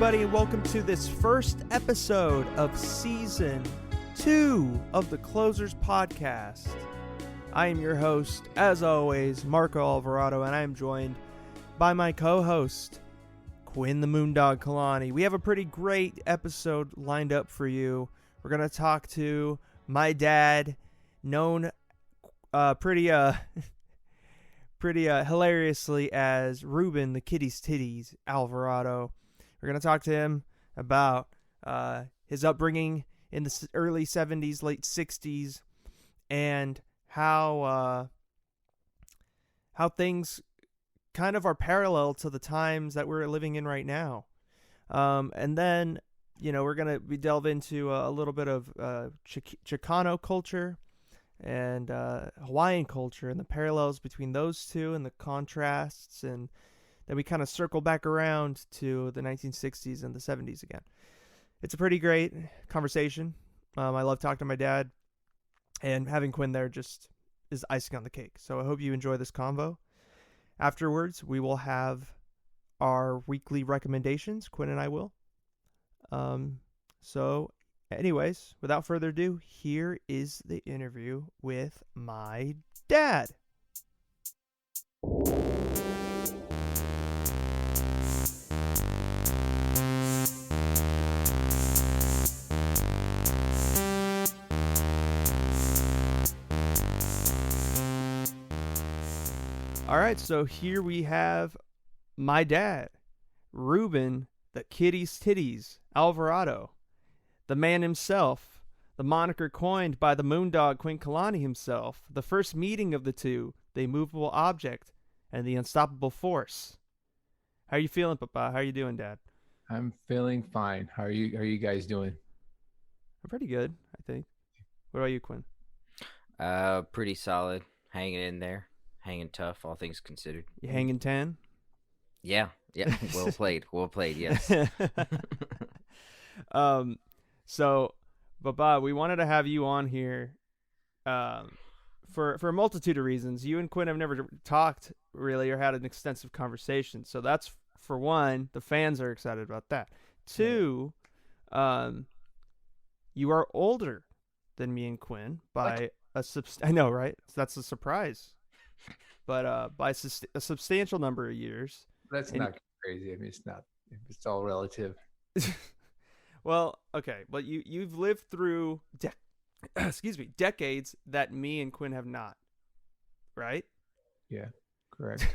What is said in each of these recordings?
everybody, and welcome to this first episode of Season 2 of the Closers Podcast. I am your host, as always, Marco Alvarado, and I am joined by my co-host, Quinn the Moondog Kalani. We have a pretty great episode lined up for you. We're going to talk to my dad, known pretty hilariously as Ruben, the Kitties Titties, Alvarado. We're going to talk to him about his upbringing in the early 70s, late 60s, and how things kind of are parallel to the times that we're living in right now. And then, we're going to delve into a little bit of Chicano culture and Hawaiian culture and the parallels between those two and the contrasts, and then we kind of circle back around to the 1960s and the 70s again. It's a pretty great conversation. I love talking to my dad, and having Quinn there just is icing on the cake. So I hope you enjoy this convo. Afterwards, we will have our weekly recommendations. Quinn and I will. So anyways, without further ado, here is the interview with my dad. All right, so here we have my dad, Ruben, the Kitties Titties, Alvarado, the man himself, the moniker coined by the Moondog Quinn Kalani himself, the first meeting of the two, the immovable object and the unstoppable force. How are you feeling, Papa? How are you doing, Dad? I'm feeling fine. How are you guys doing? I'm pretty good, I think. What about you, Quinn? Pretty solid. Hanging in there. Hanging tough, all things considered. You hanging 10? Yeah. Well played, yes. So, Baba, we wanted to have you on here for a multitude of reasons. You and Quinn have never talked really or had an extensive conversation. So that's, for one, the fans are excited about that. Two, you are older than me and Quinn by I know, right? That's a surprise. But by a substantial number of years. That's not crazy. I mean, it's all relative. Well, okay. But you've lived through decades that me and Quinn have not, right? Yeah, correct.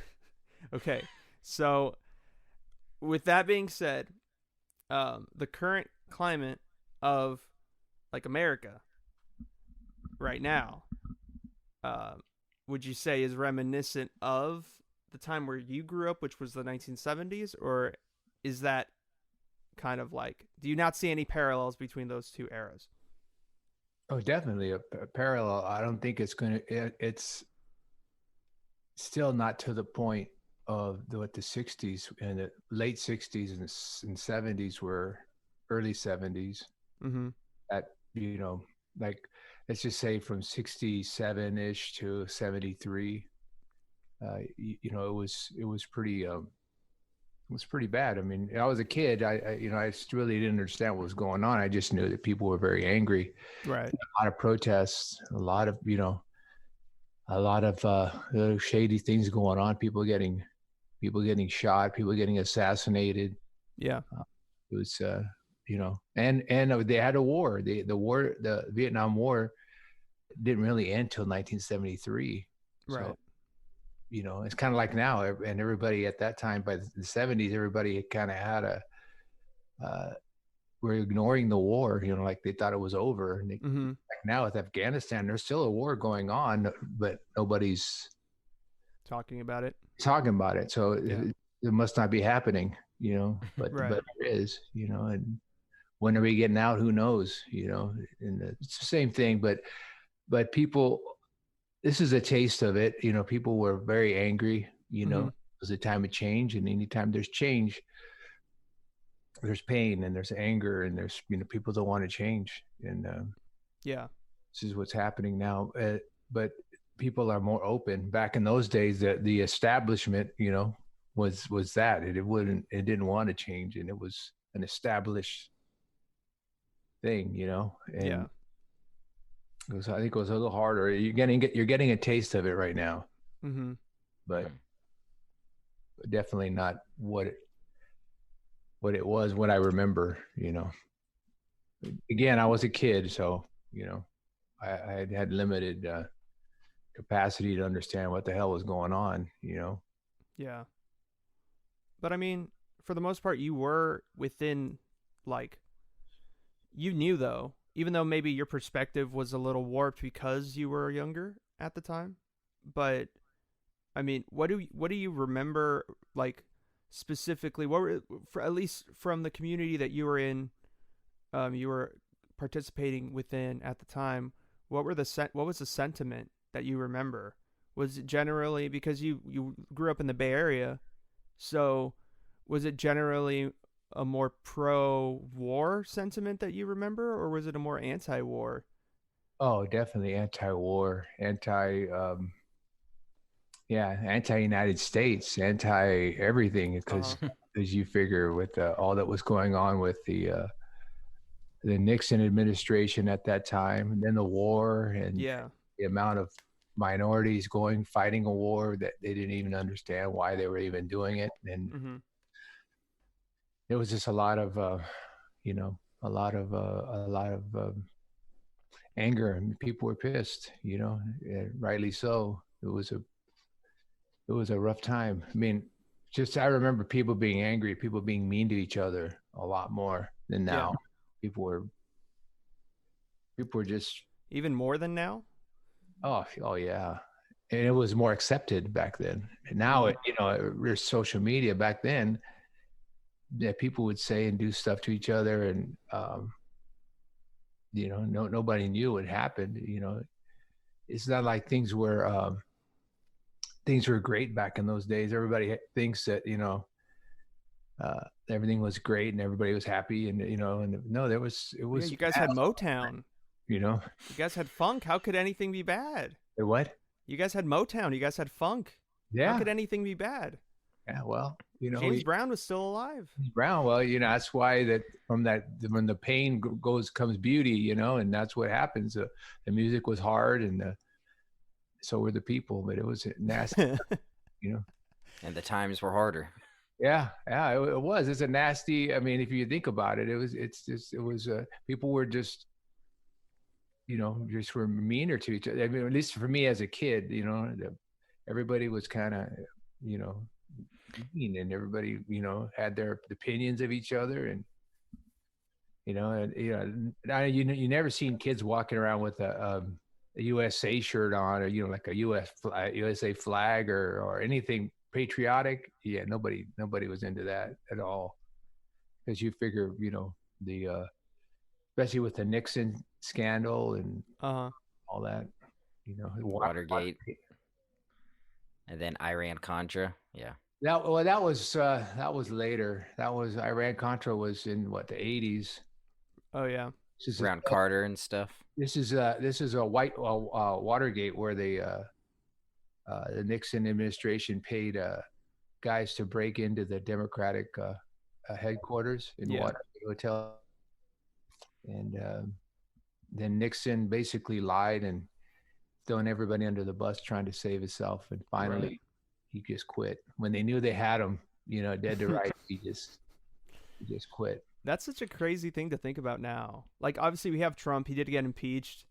Okay. So with that being said, the current climate of like America right now, would you say is reminiscent of the time where you grew up, which was the 1970s, or is that kind of like, do you not see any parallels between those two eras? Oh, definitely a parallel. I don't think it's still not to the point of what the 60s and the late 60s and 70s were, early 70s. Mm-hmm. That, like, let's just say from 67-ish to 73, it was pretty bad. I mean, I was a kid. I really didn't understand what was going on. I just knew that people were very angry. Right. A lot of protests, a lot of shady things going on. People getting shot, people getting assassinated. Yeah. It was, and they had a war. The Vietnam War didn't really end till 1973. Right. So, it's kind of like now, and everybody at that time, by the 70s, everybody kind of had we're ignoring the war, like they thought it was over. And like now with Afghanistan, there's still a war going on, but nobody's talking about it. So it must not be happening, but right. But it is, and when are we getting out? Who knows? And it's the same thing, but people, this is a taste of it. People were very angry. It was a time of change, and anytime there's change, there's pain and there's anger and there's people don't want to change. And this is what's happening now. But people are more open. Back in those days, the establishment, was that it didn't want to change, and it was an established thing, you know, and Yeah. I think it was a little harder. You're getting a taste of it right now, Mm-hmm. but definitely not what it was what I remember, you know. Again, I was a kid, so you know, I had limited capacity to understand what the hell was going on, you know. Yeah. But I mean, for the most part, you were within, like, you knew though, even though maybe your perspective was a little warped because you were younger at the time. But I mean, what do you remember, like, specifically? What were, for, at least from the community that you were in, you were participating within at the time? What was the sentiment that you remember? Was it generally because you grew up in the Bay Area? So, was it generally a more pro-war sentiment that you remember, or was it a more anti-war? Oh, definitely anti-war, anti-United States, anti-everything, because Uh-huh. as you figure with all that was going on with the Nixon administration at that time, and then the war, and Yeah. the amount of minorities fighting a war that they didn't even understand why they were even doing it, and Mm-hmm. there was just a lot of you know, a lot of anger, and people were pissed, you know, rightly so. It was a rough time. I mean, just I remember people being angry, people being mean to each other a lot more than Yeah. now. People were just Even more than now? oh yeah, and it was more accepted back then. And now Mm. you know, there's social media. Back then, that people would say and do stuff to each other, and you know, nobody knew what happened. You know, it's not like things were great back in those days. Everybody thinks that, you know, everything was great and everybody was happy, and you know, and no, it Yeah, was you guys bad, had Motown. you know. You guys had funk. How could anything be bad? What? You guys had Motown. You guys had funk. How Yeah, could anything be bad? yeah. Well, you know, James Brown was still alive. Brown. Well, you know, that's why that when the pain comes beauty, you know, and that's what happens. The music was hard, and so were the people, but it was nasty, you know. And the times were harder. Yeah, yeah, it was. It's a nasty. I mean, if you think about it, it was. People were just, you know, just were meaner to each other. I mean, at least for me as a kid, you know, everybody was kind of, you know, mean, and everybody, you know, had their opinions of each other, and you never seen kids walking around with a USA shirt on, or you know, like a USA flag, or anything patriotic. Yeah, nobody was into that at all, because you figure, you know, the especially with the Nixon scandal and Uh-huh. all that, you know, Watergate, and then Iran Contra. Yeah. that was later. That was Iran Contra was in what, the 80s. Oh yeah. This is Around Carter and stuff. this is a white Watergate, where the Nixon administration paid guys to break into the Democratic headquarters in Yeah. Watergate Hotel, and then Nixon basically lied and throwing everybody under the bus, trying to save himself, and finally Right. he just quit when they knew they had him, you know, dead to rights. He just quit. That's such a crazy thing to think about now. Like, obviously we have Trump. He did get impeached.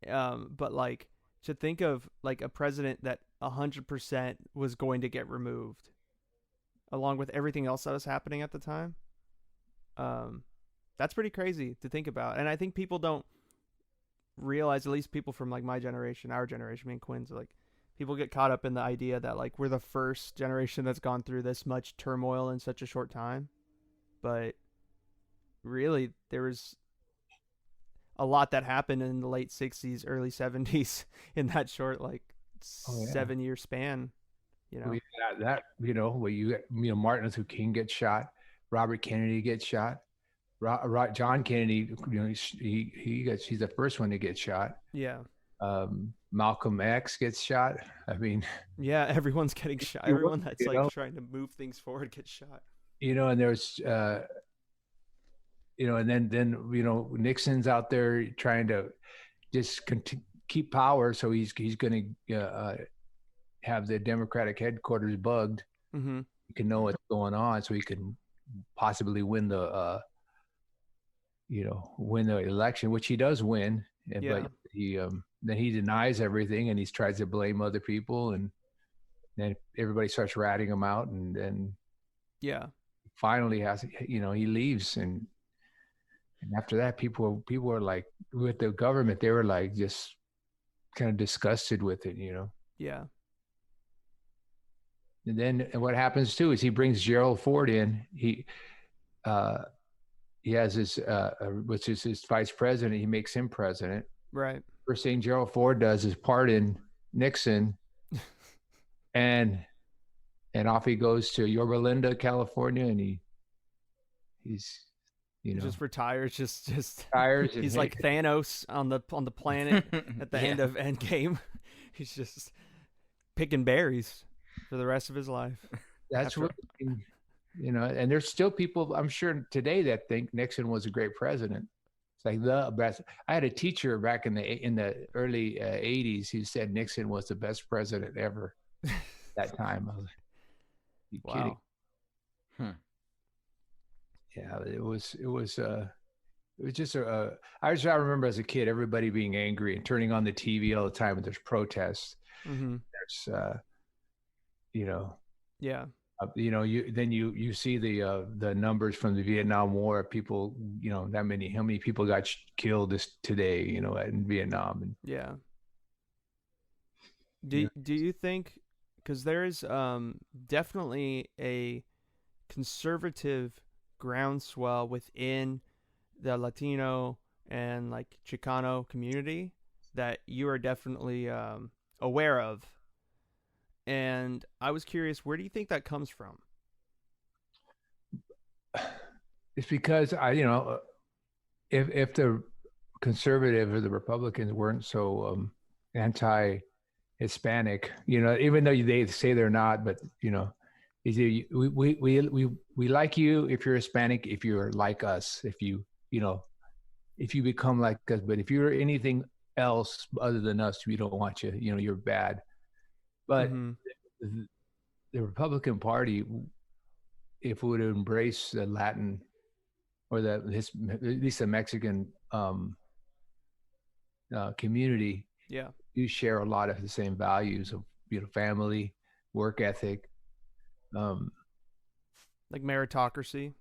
But like, to think of like a president that 100% was going to get removed, along with everything else that was happening at the time. Um, that's pretty crazy to think about. And I think people don't realize, at least people from like my generation, our generation, me and Quinn's, like, people get caught up in the idea that like we're the first generation that's gone through this much turmoil in such a short time. But really, there was a lot that happened in the late 60's, early 70's in that short, like, Oh yeah. 7 year span, you know? That you know, where you know, Martin Luther King gets shot, Robert Kennedy gets shot, John Kennedy, you know, he's the first one to get shot. Yeah. Malcolm X gets shot. I mean, Yeah, everyone's getting shot. Everyone that's you like know, trying to move things forward gets shot. you know, and there's and then Nixon's out there trying to just keep power, so he's going to have the Democratic headquarters bugged. Mm-hmm. He can know what's going on, so he can possibly win the win the election, which he does win. Yeah. But then he denies everything, and he tries to blame other people, and then everybody starts ratting him out, and then Yeah. finally he leaves, and after that, people are like, with the government, they were like just kind of disgusted with it, Yeah. And then what happens too is he brings Gerald Ford in. He has his which is his vice president. He makes him president. Right. First thing Gerald Ford does is pardon Nixon, and off he goes to Yorba, California, and he's just retires. Just retires. He's like Thanos on the planet at the end of Endgame. He's just picking berries for the rest of his life. That's what, and there's still people, I'm sure, today that think Nixon was a great president. It's like the best. I had a teacher back in the early 80s who said Nixon was the best president ever. That time, I was like, you kidding? Yeah, it was just I remember as a kid, everybody being angry and turning on the TV all the time, and there's protests. Mm-hmm. There's yeah. You see the numbers from the Vietnam War. People, how many people got killed today, in Vietnam. And yeah. Do you think, because there is definitely a conservative groundswell within the Latino and like Chicano community that you are definitely aware of, and I was curious, where do you think that comes from? It's because if the conservative or the Republicans weren't so anti-Hispanic, even though they say they're not, but we like you if you're Hispanic, if you're like us, if you become like us, but if you're anything else other than us, we don't want you. You're bad. But the Republican Party, if it would embrace the Latin or at least the Mexican community, you share a lot of the same values of family, work ethic, like meritocracy.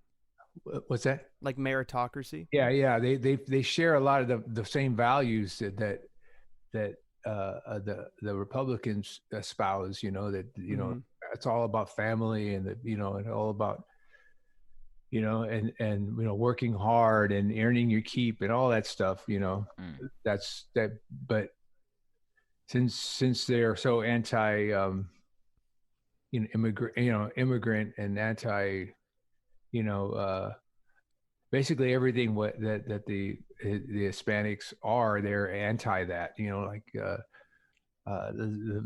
What's that? Like meritocracy. Yeah. They share a lot of the same values that the Republicans espouse. It's all about family, and and all about working hard and earning your keep and all that stuff. That's that. But since they're so anti immigrant and anti basically everything that the Hispanics are, they're anti that, the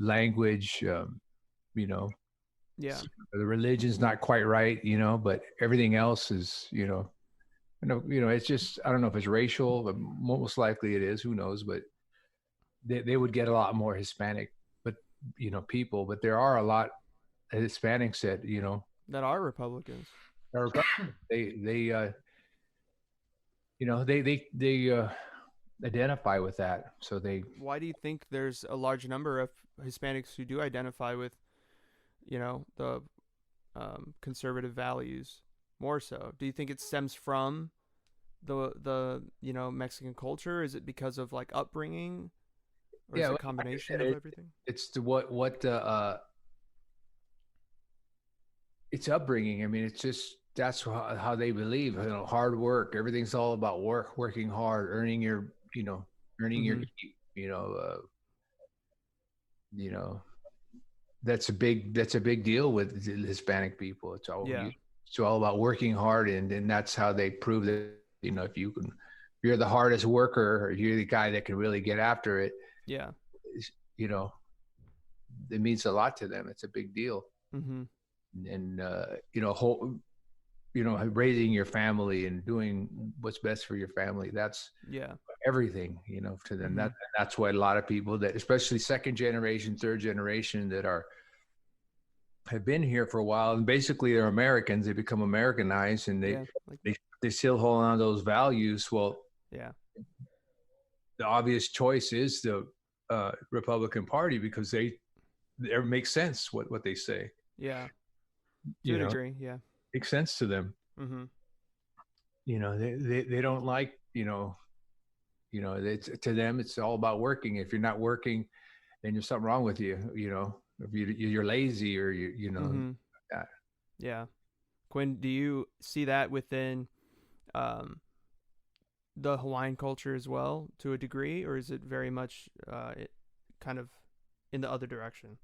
language, the religion's not quite right, but everything else is, it's just, I don't know if it's racial, but most likely it is, who knows, but they would get a lot more Hispanic, but people, but there are a lot of Hispanics that, that are Republicans. They identify with that. So Why do you think there's a large number of Hispanics who do identify with, the conservative values more so? Do you think it stems from the Mexican culture? Is it because of like upbringing, or is it a combination of everything? It's it's upbringing. I mean, it's just, that's how they believe, hard work. Everything's all about working hard, earning your your keep, that's a big deal with Hispanic people. It's all about working hard, and that's how they prove that, if you're the hardest worker, or you're the guy that can really get after it. Yeah. It means a lot to them. It's a big deal. Mm-hmm. And raising your family and doing what's best for your family. That's Yeah. everything, to them. That's why a lot of people that, especially second generation, third generation, that have been here for a while, and basically they're Americans. They become Americanized, and Yeah. Like, they still hold on to those values. Well, yeah. the obvious choice is the Republican Party, because it makes sense what they say. Yeah. To a degree, yeah. Makes sense to them. Mm-hmm. They don't like, it's, to them, it's all about working. If you're not working, then there's something wrong with you. If you're lazy, or Mm-hmm. that. Yeah. Quinn, do you see that within the Hawaiian culture as well, to a degree, or is it very much kind of in the other direction?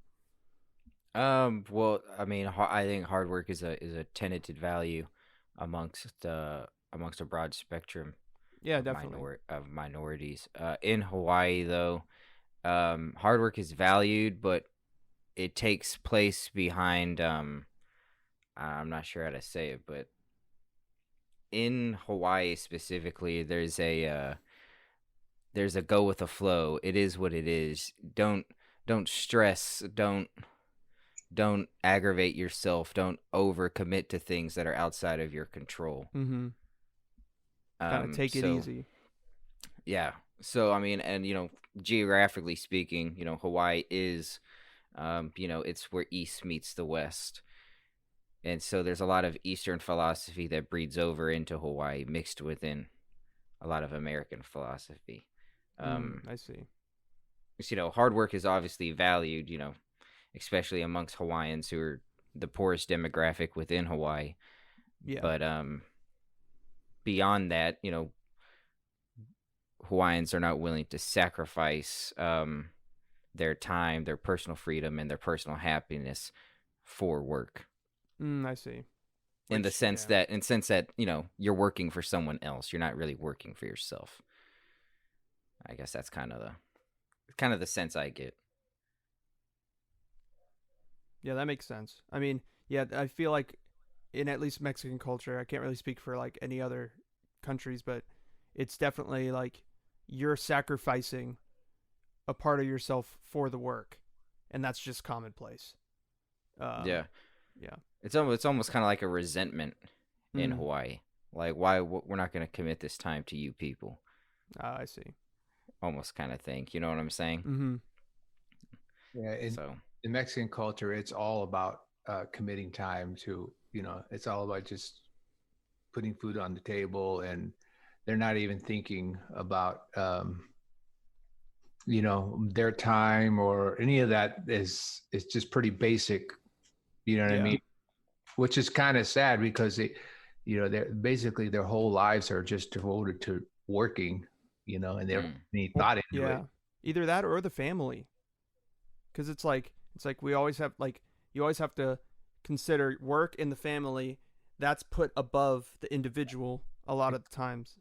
Well, I mean, I think hard work is a teneted value amongst a broad spectrum Yeah, of definitely. minorities. In Hawaii, though, hard work is valued, but it takes place behind I'm not sure how to say it, but in Hawaii specifically, there's a go with the flow. It is what it is. Don't stress. Don't aggravate yourself. Don't overcommit to things that are outside of your control. Mm-hmm. Kind of take it So easy. yeah. So I mean, and geographically speaking, Hawaii is, it's where East meets the West. And so there's a lot of Eastern philosophy that breeds over into Hawaii, mixed within a lot of American philosophy. I see. Hard work is obviously valued, especially amongst Hawaiians, who are the poorest demographic within Hawaii. Yeah. But beyond that, Hawaiians are not willing to sacrifice their time, their personal freedom, and their personal happiness for work. I see. In the sense that, you're working for someone else, you're not really working for yourself. I guess that's kind of the sense I get. Yeah, that makes sense. I mean, yeah, I feel like in at least Mexican culture, I can't really speak for like any other countries, but it's definitely like you're sacrificing a part of yourself for the work, and that's just commonplace. Yeah. Yeah. It's almost kind of like a resentment in Hawaii. Like, why we're not going to commit this time to you people. I see. Almost kind of thing. You know what I'm saying? Mm-hmm. Yeah. So in Mexican culture, it's all about committing time to, it's all about just putting food on the table, and they're not even thinking about, their time or any of that. It's just pretty basic. You know what I mean? Which is kind of sad, because they're basically, their whole lives are just devoted to working, and they don't put any thought into it. Either that or the family, because it's like we always have, like, you always have to consider work in the family. That's put above the individual a lot of the times,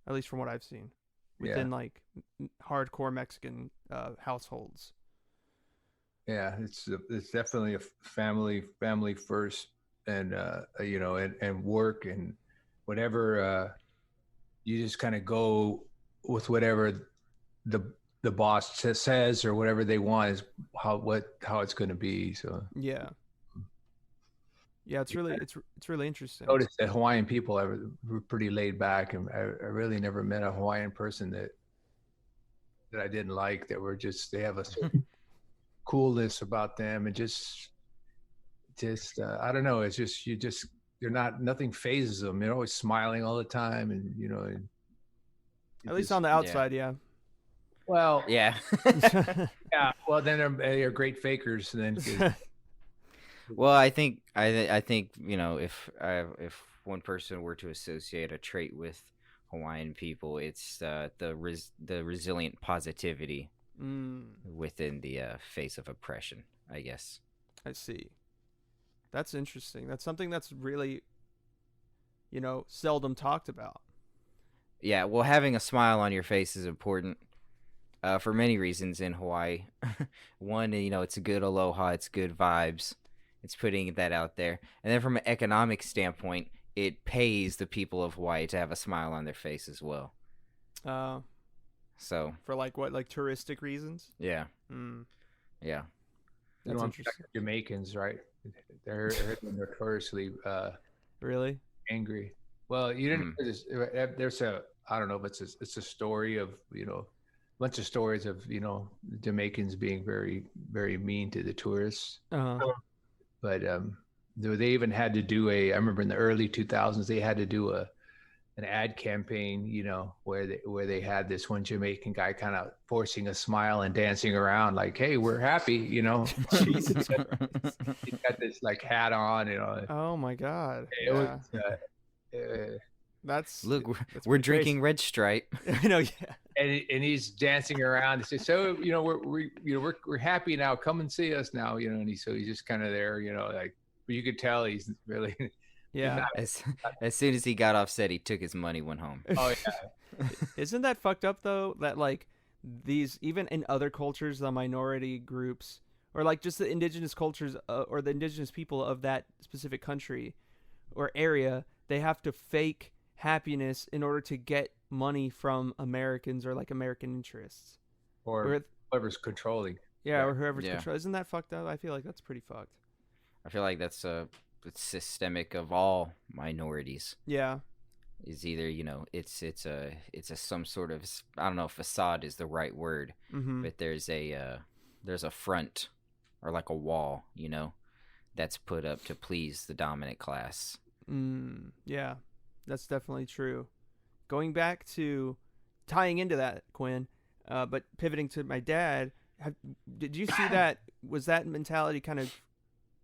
at least from what I've seen within like hardcore Mexican households. Yeah, it's definitely a family first, and and work and whatever. You just kind of go with whatever the boss says, or whatever they want is how it's going to be. So yeah, it's really interesting. Notice that Hawaiian people were pretty laid back, and I really never met a Hawaiian person that I didn't like. That were just, they have a certain coolness about them, and just I don't know. It's just, they're nothing phases them. They're always smiling all the time, and at least on the outside, yeah. Well, yeah. yeah. Well, then they're great fakers. Then. Well, I think if one person were to associate a trait with Hawaiian people, it's the resilient positivity within the face of oppression, I guess. I see. That's interesting. That's something that's really, seldom talked about. Yeah, well, having a smile on your face is important for many reasons in Hawaii. One, it's a good aloha, it's good vibes. It's putting that out there. And then from an economic standpoint, it pays the people of Hawaii to have a smile on their face as well. Uh, So for like what, like touristic reasons? yeah, Mm, yeah. that's interesting. Jamaicans, right? They're notoriously Really? angry. Well, you didn't. Mm. There's a, I don't know if it's a story of, a bunch of stories of, Jamaicans being very, very mean to the tourists. Uh-huh. But they even had to do I remember in the early 2000s they had to do an ad campaign, where they had this one Jamaican guy kind of forcing a smile and dancing around like, "Hey, we're happy," Jesus Christ. He's got this like hat on, Oh my God. It was, That's Look, that's we're pretty drinking crazy. Red Stripe. I know. Yeah. and he's dancing around. He says, "So, we're happy now. Come and see us now," And he's just kind of there, like, but you could tell he's really, Yeah. As soon as he got off set, he took his money, went home. oh yeah, Isn't that fucked up though? That like these, even in other cultures, the minority groups, or like just the indigenous cultures, or the indigenous people of that specific country or area, they have to fake happiness in order to get money from Americans or like American interests. or whoever's controlling. Yeah, or whoever's Yeah. control. Isn't that fucked up? I feel like that's pretty fucked. I feel like it's systemic of all minorities. Yeah. Is either it's a some sort of, I don't know if facade is the right word, Mm-hmm. but there's a front or like a wall, that's put up to please the dominant class. Yeah, that's definitely true. Going back to tying into that, Quinn, but pivoting to my dad, did you see that? Was that mentality kind of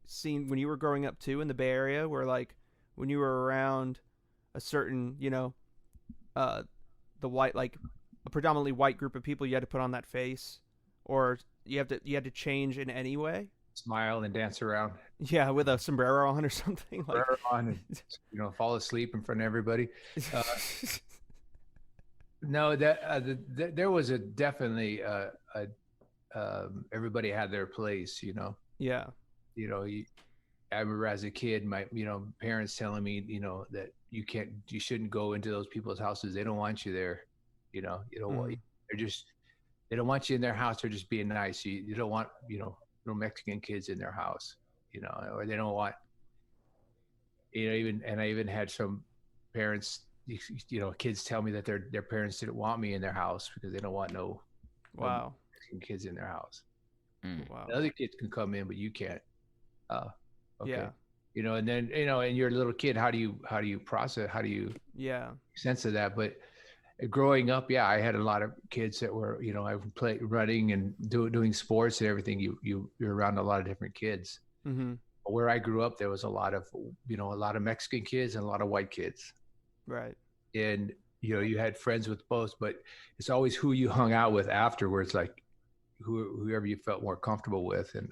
seen when you were growing up too in the Bay Area, where like when you were around a certain, the white, like a predominantly white group of people, you had to put on that face, or you had to change in any way? Smile and dance around. Yeah, with a sombrero on or something. Like, On and, fall asleep in front of everybody. No, that there was definitely everybody had their place. Yeah. I remember as a kid, my parents telling me, that you shouldn't go into those people's houses. They don't want you there. You don't want. They don't want you in their house. They're just being nice. You don't want little Mexican kids in their house. Or they don't want. I even had some parents, kids tell me that their parents didn't want me in their house because they don't want no Mexican kids in their house. Wow. The other kids can come in, but you can't. Okay. Yeah. And then and you're a little kid. How do you process? How do you make sense of that? But growing up, I had a lot of kids that were, I would play running and doing sports and everything. You're around a lot of different kids. Mm-hmm. Where I grew up, there was a lot of Mexican kids and a lot of white kids. Right. And you had friends with both, but it's always who you hung out with afterwards, like whoever you felt more comfortable with. And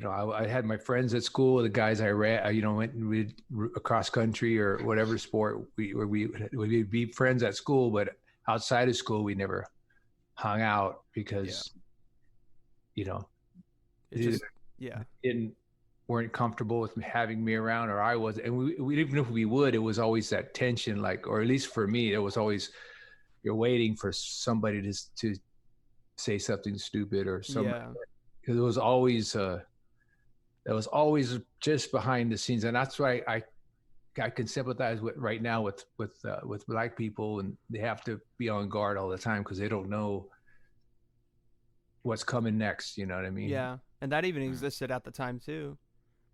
I had my friends at school, the guys I ran, went and we across country or whatever sport. We'd be friends at school, but outside of school, we never hung out because, weren't comfortable with having me around, or I was, and we even if we would, it was always that tension, like, or at least for me, it was always you're waiting for somebody to say something stupid or something. Because it was always that was always just behind the scenes, and that's why I can sympathize with right now with black people, and they have to be on guard all the time because they don't know what's coming next. You know what I mean? Yeah, and that even existed at the time too.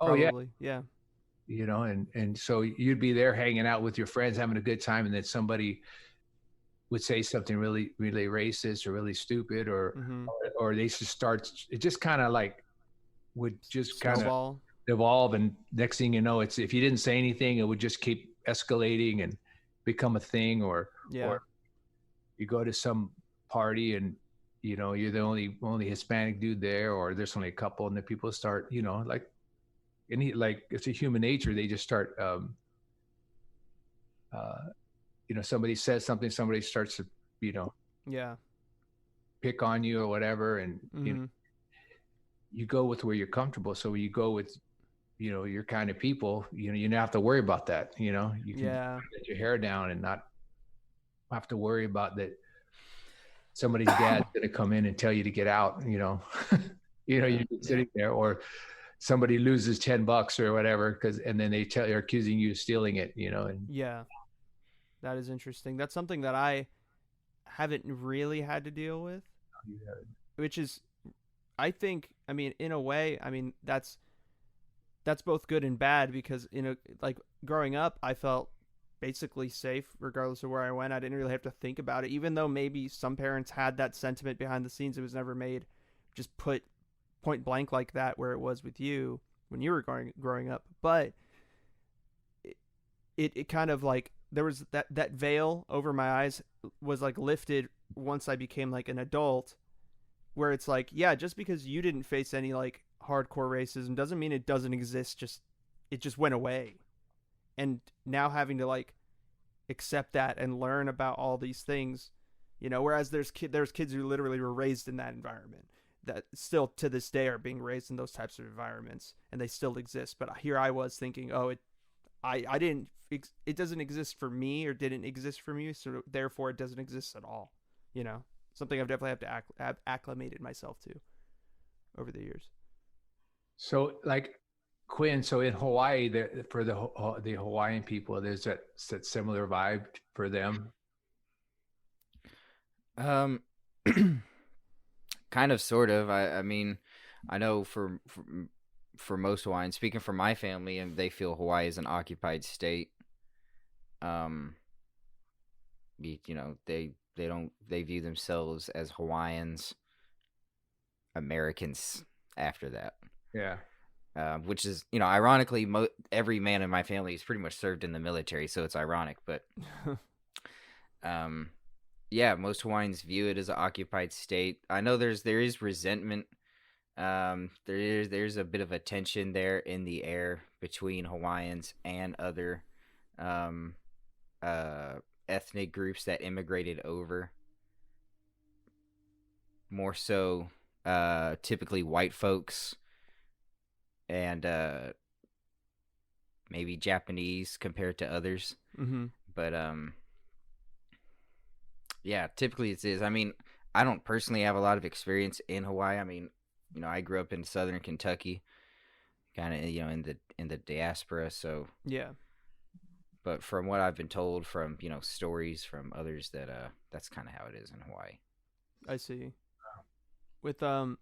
Oh probably. Yeah. And so you'd be there hanging out with your friends, having a good time, and then somebody would say something really, really racist or really stupid, or they should start. It just kind of like would just kind of evolve, and next thing you know, it's if you didn't say anything, it would just keep escalating and become a thing, or you go to some party and you're the only Hispanic dude there, or there's only a couple, and the people start like it's a human nature. They just start somebody says something, somebody starts to pick on you or whatever, and you go with where you're comfortable. So you go with your kind of people, you don't have to worry about that. You can Yeah. let your hair down and not have to worry about that somebody's dad's going to come in and tell you to get out, you're sitting there, or somebody loses $10 or whatever, and then they're accusing you of stealing it, and Yeah. That is interesting. That's something that I haven't really had to deal with, which is, I think, I mean, in a way, I mean, that's both good and bad, because like growing up, I felt basically safe regardless of where I went. I didn't really have to think about it, even though maybe some parents had that sentiment behind the scenes. It was never made just put point blank like that, where it was with you when you were growing up. But it kind of like, there was that veil over my eyes was like lifted once I became like an adult, where it's like, yeah, just because you didn't face any like hardcore racism doesn't mean it doesn't exist. It just went away. And now having to like accept that and learn about all these things, whereas there's kids who literally were raised in that environment, that still to this day are being raised in those types of environments, and they still exist. But here I was thinking, oh, it doesn't exist for me, or didn't exist for me, so therefore it doesn't exist at all. Something I've definitely have to have acclimated myself to over the years. So, like, Quinn, so in Hawaii, for the Hawaiian people, there's that similar vibe for them. Kind of, sort of. I mean, I know for most Hawaiians, speaking for my family, and they feel Hawaii is an occupied state. They view themselves as Hawaiians, Americans after that. Yeah. Which is, ironically, every man in my family is pretty much served in the military, so it's ironic. But, yeah, most Hawaiians view it as an occupied state. I know there is resentment. There's a bit of a tension there in the air between Hawaiians and other ethnic groups that immigrated over. More so, typically white folks. And maybe Japanese compared to others. Mm-hmm. But yeah, typically it is. I mean, I don't personally have a lot of experience in Hawaii. I mean, I grew up in southern Kentucky, kind of, in the diaspora. So yeah. But from what I've been told from stories from others, that's kind of how it is in Hawaii. I see. With so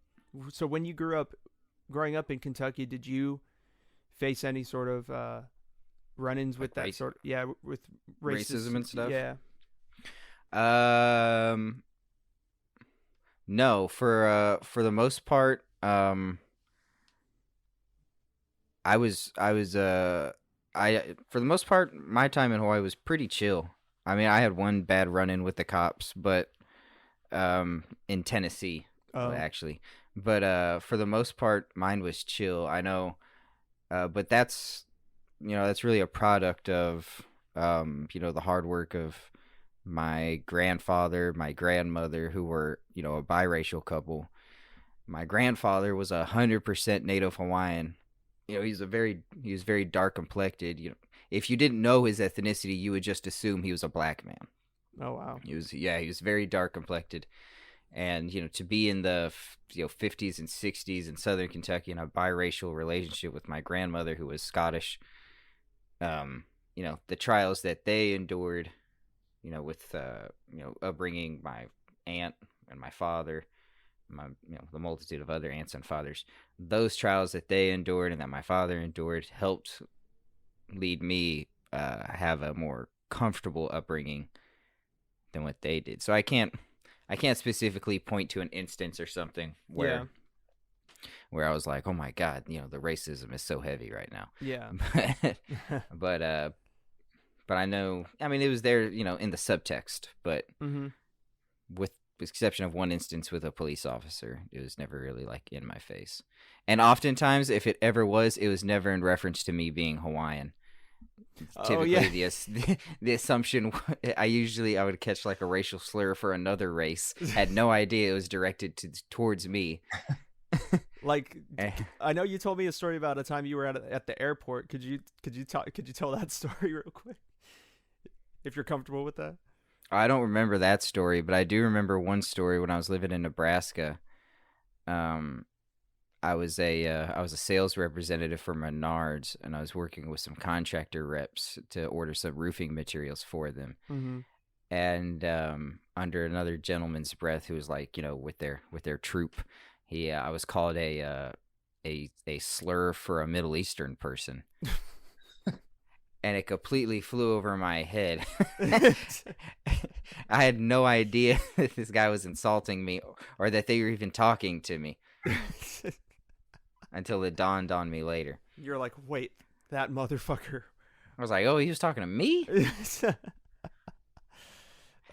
when you growing up in Kentucky, did you face any sort of run-ins with that sort? Yeah, with racism and stuff. Yeah. No, for the most part, for the most part, my time in Hawaii was pretty chill. I mean, I had one bad run-in with the cops, but in Tennessee, actually. But for the most part, mine was chill. I know, but that's really a product of the hard work of my grandfather, my grandmother, who were a biracial couple. My grandfather was 100% Native Hawaiian. He was very dark complected. If you didn't know his ethnicity, you would just assume he was a black man. Oh wow. He was very dark complected. And, to be in the 50s and 60s in Southern Kentucky in a biracial relationship with my grandmother, who was Scottish, the trials that they endured, with, upbringing my aunt and my father, the multitude of other aunts and fathers, those trials that they endured and that my father endured helped lead me have a more comfortable upbringing than what they did. So I can't specifically point to an instance or something where I was like, oh my God, the racism is so heavy right now. Yeah. But I know, I mean, it was there, in the subtext, but with the exception of one instance with a police officer, it was never really like in my face. And oftentimes, if it ever was, it was never in reference to me being Hawaiian. Typically, the assumption I would catch like a racial slur for another race. Had no idea it was directed towards me. Like, Eh, I know you told me a story about a time you were at the airport. Could you tell that story real quick, if you're comfortable with that? I don't remember that story, but I do remember one story when I was living in Nebraska. Um, I was a sales representative for Menards, and I was working with some contractor reps to order some roofing materials for them. Mm-hmm. And under another gentleman's breath, who was like, with their troop, I was called a slur for a Middle Eastern person, and it completely flew over my head. I had no idea that this guy was insulting me or that they were even talking to me until it dawned on me later. You're like, wait, that motherfucker. I was like, oh, he was talking to me?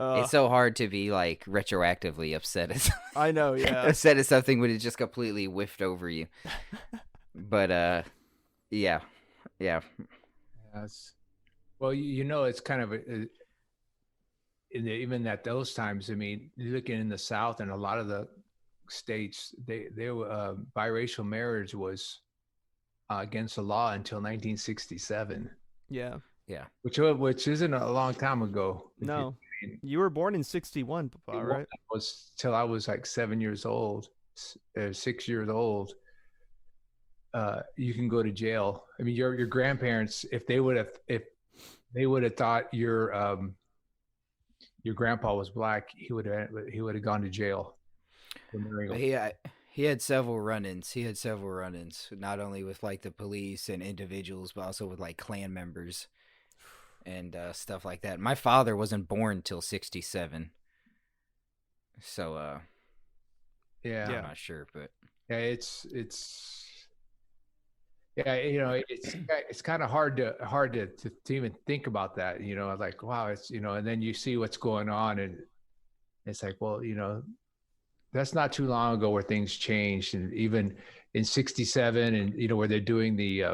Uh, It's so hard to be like retroactively upset at I know, yeah. upset at something when it just completely whiffed over you. But yeah. Yes. Well, it's kind of even at those times. I mean, you're looking in the South and a lot of the states, they were biracial marriage was against the law until 1967, Yeah. which isn't a long time ago. No. You were born in 61, Papa, right? Was till I was like 7 years old, 6 years old. You can go to jail. I mean, your grandparents, if they would have thought your grandpa was black, he would have gone to jail. He had several run-ins. Not only with like the police and individuals, but also with like Klan members and stuff like that. My father wasn't born till 67, so Yeah. I'm not sure, but Yeah, it's it's kind of hard to even think about that, like, wow, it's, and then you see what's going on, and it's like, well, that's not too long ago where things changed. And even in 67, and where they're doing the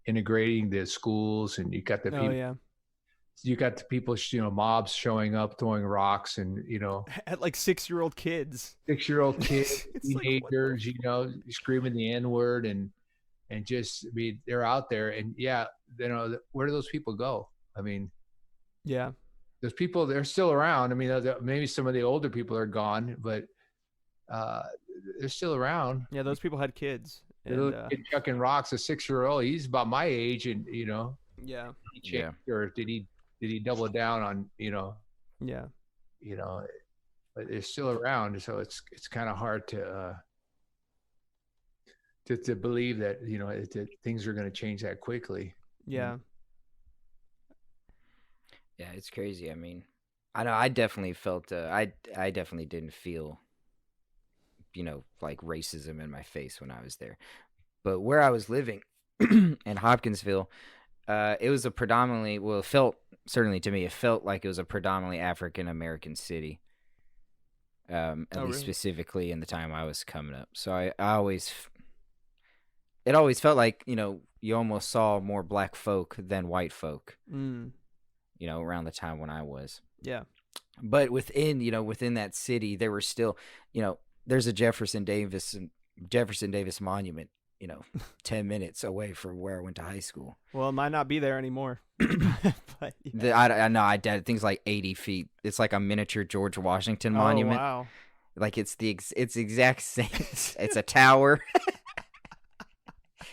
integrating the schools, and you got the people, yeah. you got the people, mobs showing up throwing rocks, and At like 6-year-old kids. 6-year-old kids, It's like, teenagers, screaming the N-word, and just, I mean, they're out there, and yeah, where do those people go? I mean, yeah. those people, they're still around. I mean, maybe some of the older people are gone, but they're still around. Yeah, those people had kids. The little kid chucking rocks, a 6-year-old, he's about my age, and Yeah. he changed, or did he double down on Yeah. but they're still around, so it's kind of hard to believe that that things are going to change that quickly. Yeah. yeah, it's crazy. I mean, I know I definitely felt I definitely didn't feel like racism in my face when I was there. But where I was living in Hopkinsville, it was a predominantly, well, it felt, certainly to me, it felt like it was a predominantly African American city. At least really? specifically in the time I was coming up. So it always felt like, you almost saw more black folk than white folk, around the time when I was. Yeah. But within that city, there were still, there's a Jefferson Davis monument, 10 minutes away from where I went to high school. Well, it might not be there anymore. But, yeah. I know, I did things like 80 feet. It's like a miniature George Washington monument. Oh, wow. Like it's exact same. It's a tower.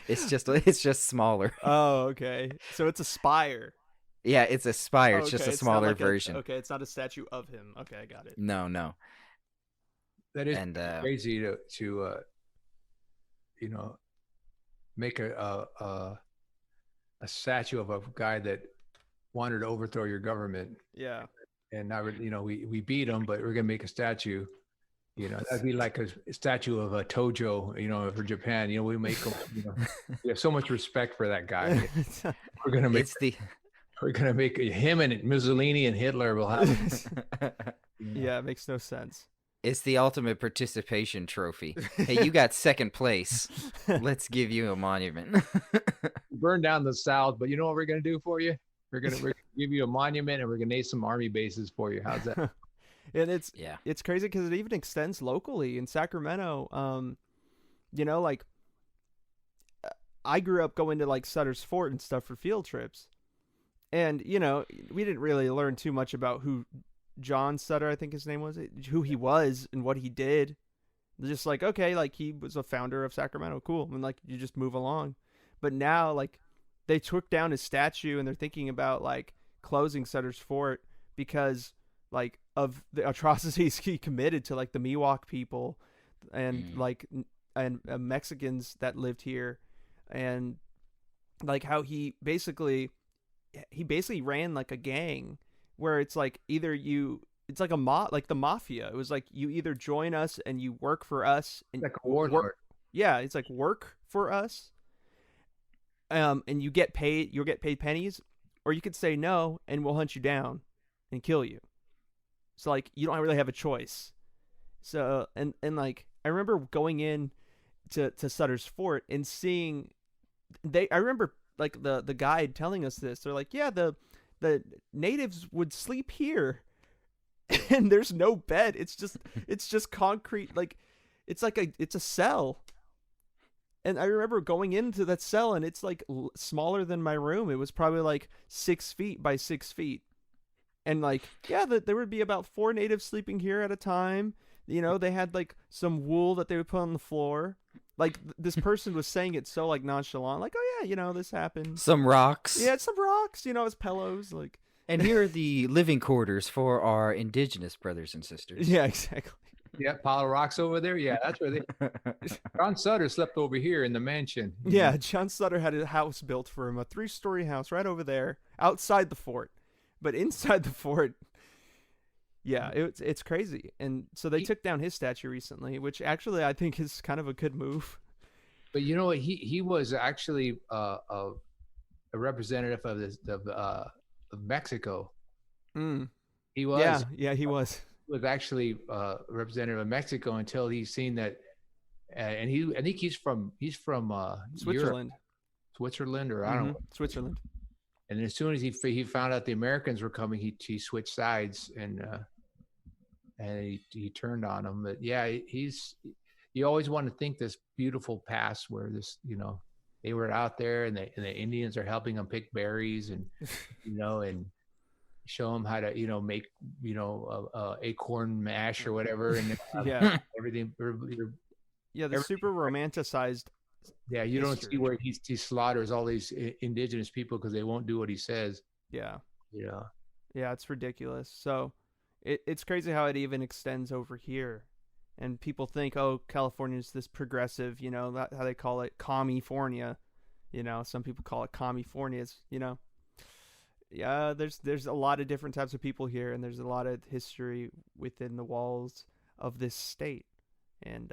It's just smaller. Oh, okay. So it's a spire. Yeah, it's a spire. Oh, It's just okay. a It's not smaller like version. Okay, it's not a statue of him. Okay, I got it. No. That is crazy to make a statue of a guy that wanted to overthrow your government. Yeah. And now, we beat him, but we're gonna make a statue. That'd be like a statue of a Tojo, for Japan. We make them. We have so much respect for that guy. We're gonna make him, and Mussolini and Hitler will have. Yeah, it makes no sense. It's the ultimate participation trophy. Hey, you got second place. Let's give you a monument. Burn down the South, but you know what we're gonna do for you? We're gonna give you a monument, and we're gonna name some army bases for you. How's that? And it's crazy because it even extends locally in Sacramento. You know, like I grew up going to like Sutter's Fort and stuff for field trips. And, you know, we didn't really learn too much about who John Sutter, I think his name was, who he was and what he did. Just like, okay, like he was a founder of Sacramento. Cool. And like, you just move along. But now, like, they took down his statue and they're thinking about like closing Sutter's Fort because like of the atrocities he committed to like the Miwok people and like and Mexicans that lived here, and like how he basically ran like a gang where it's like either you it's like like the mafia. It was like you either join us and you work for us and Like a warlord. yeah, it's like work for us, and you'll get paid pennies, or you could say no and we'll hunt you down and kill you. So like you don't really have a choice. So and like I remember going in to Sutter's Fort and seeing I remember like the guide telling us this. They're like, yeah, the natives would sleep here. And there's no bed. It's just concrete, like it's a cell. And I remember going into that cell and it's like smaller than my room. It was probably like 6 feet by 6 feet. And like, yeah, there would be about 4 natives sleeping here at a time. You know, they had like some wool that they would put on the floor. Like this person was saying it so like nonchalant, like, oh yeah, you know, this happened. Some rocks. Yeah, it's some rocks, you know, as pillows, like. And here are the living quarters for our indigenous brothers and sisters. Yeah, exactly. Yeah, pile of rocks over there. Yeah, that's where John Sutter slept over here in the mansion. Yeah, John Sutter had a house built for him, a 3-story house right over there, outside the fort. But inside the fort, yeah, it's crazy. And so they took down his statue recently, which actually I think is kind of a good move. But you know what? He was actually a representative of Mexico. He was. Yeah, he was. Was actually representative of Mexico until he's seen that, and I think he's from Switzerland, Europe. Switzerland, or I don't know, Switzerland. And as soon as he found out the Americans were coming, he switched sides and he turned on them. But yeah, you always want to think this beautiful past where this, you know, they were out there and the Indians are helping them pick berries and you know, and show them how to, you know, make, you know, acorn mash or whatever, and yeah, everything. The super romanticized. Yeah, you don't see where he slaughters all these indigenous people because they won't do what he says. Yeah, yeah, it's ridiculous. So it's crazy how it even extends over here, and people think, oh, California is this progressive, you know, how they call it, California. You know, some people call it California. You know. Yeah, there's a lot of different types of people here, and there's a lot of history within the walls of this state, and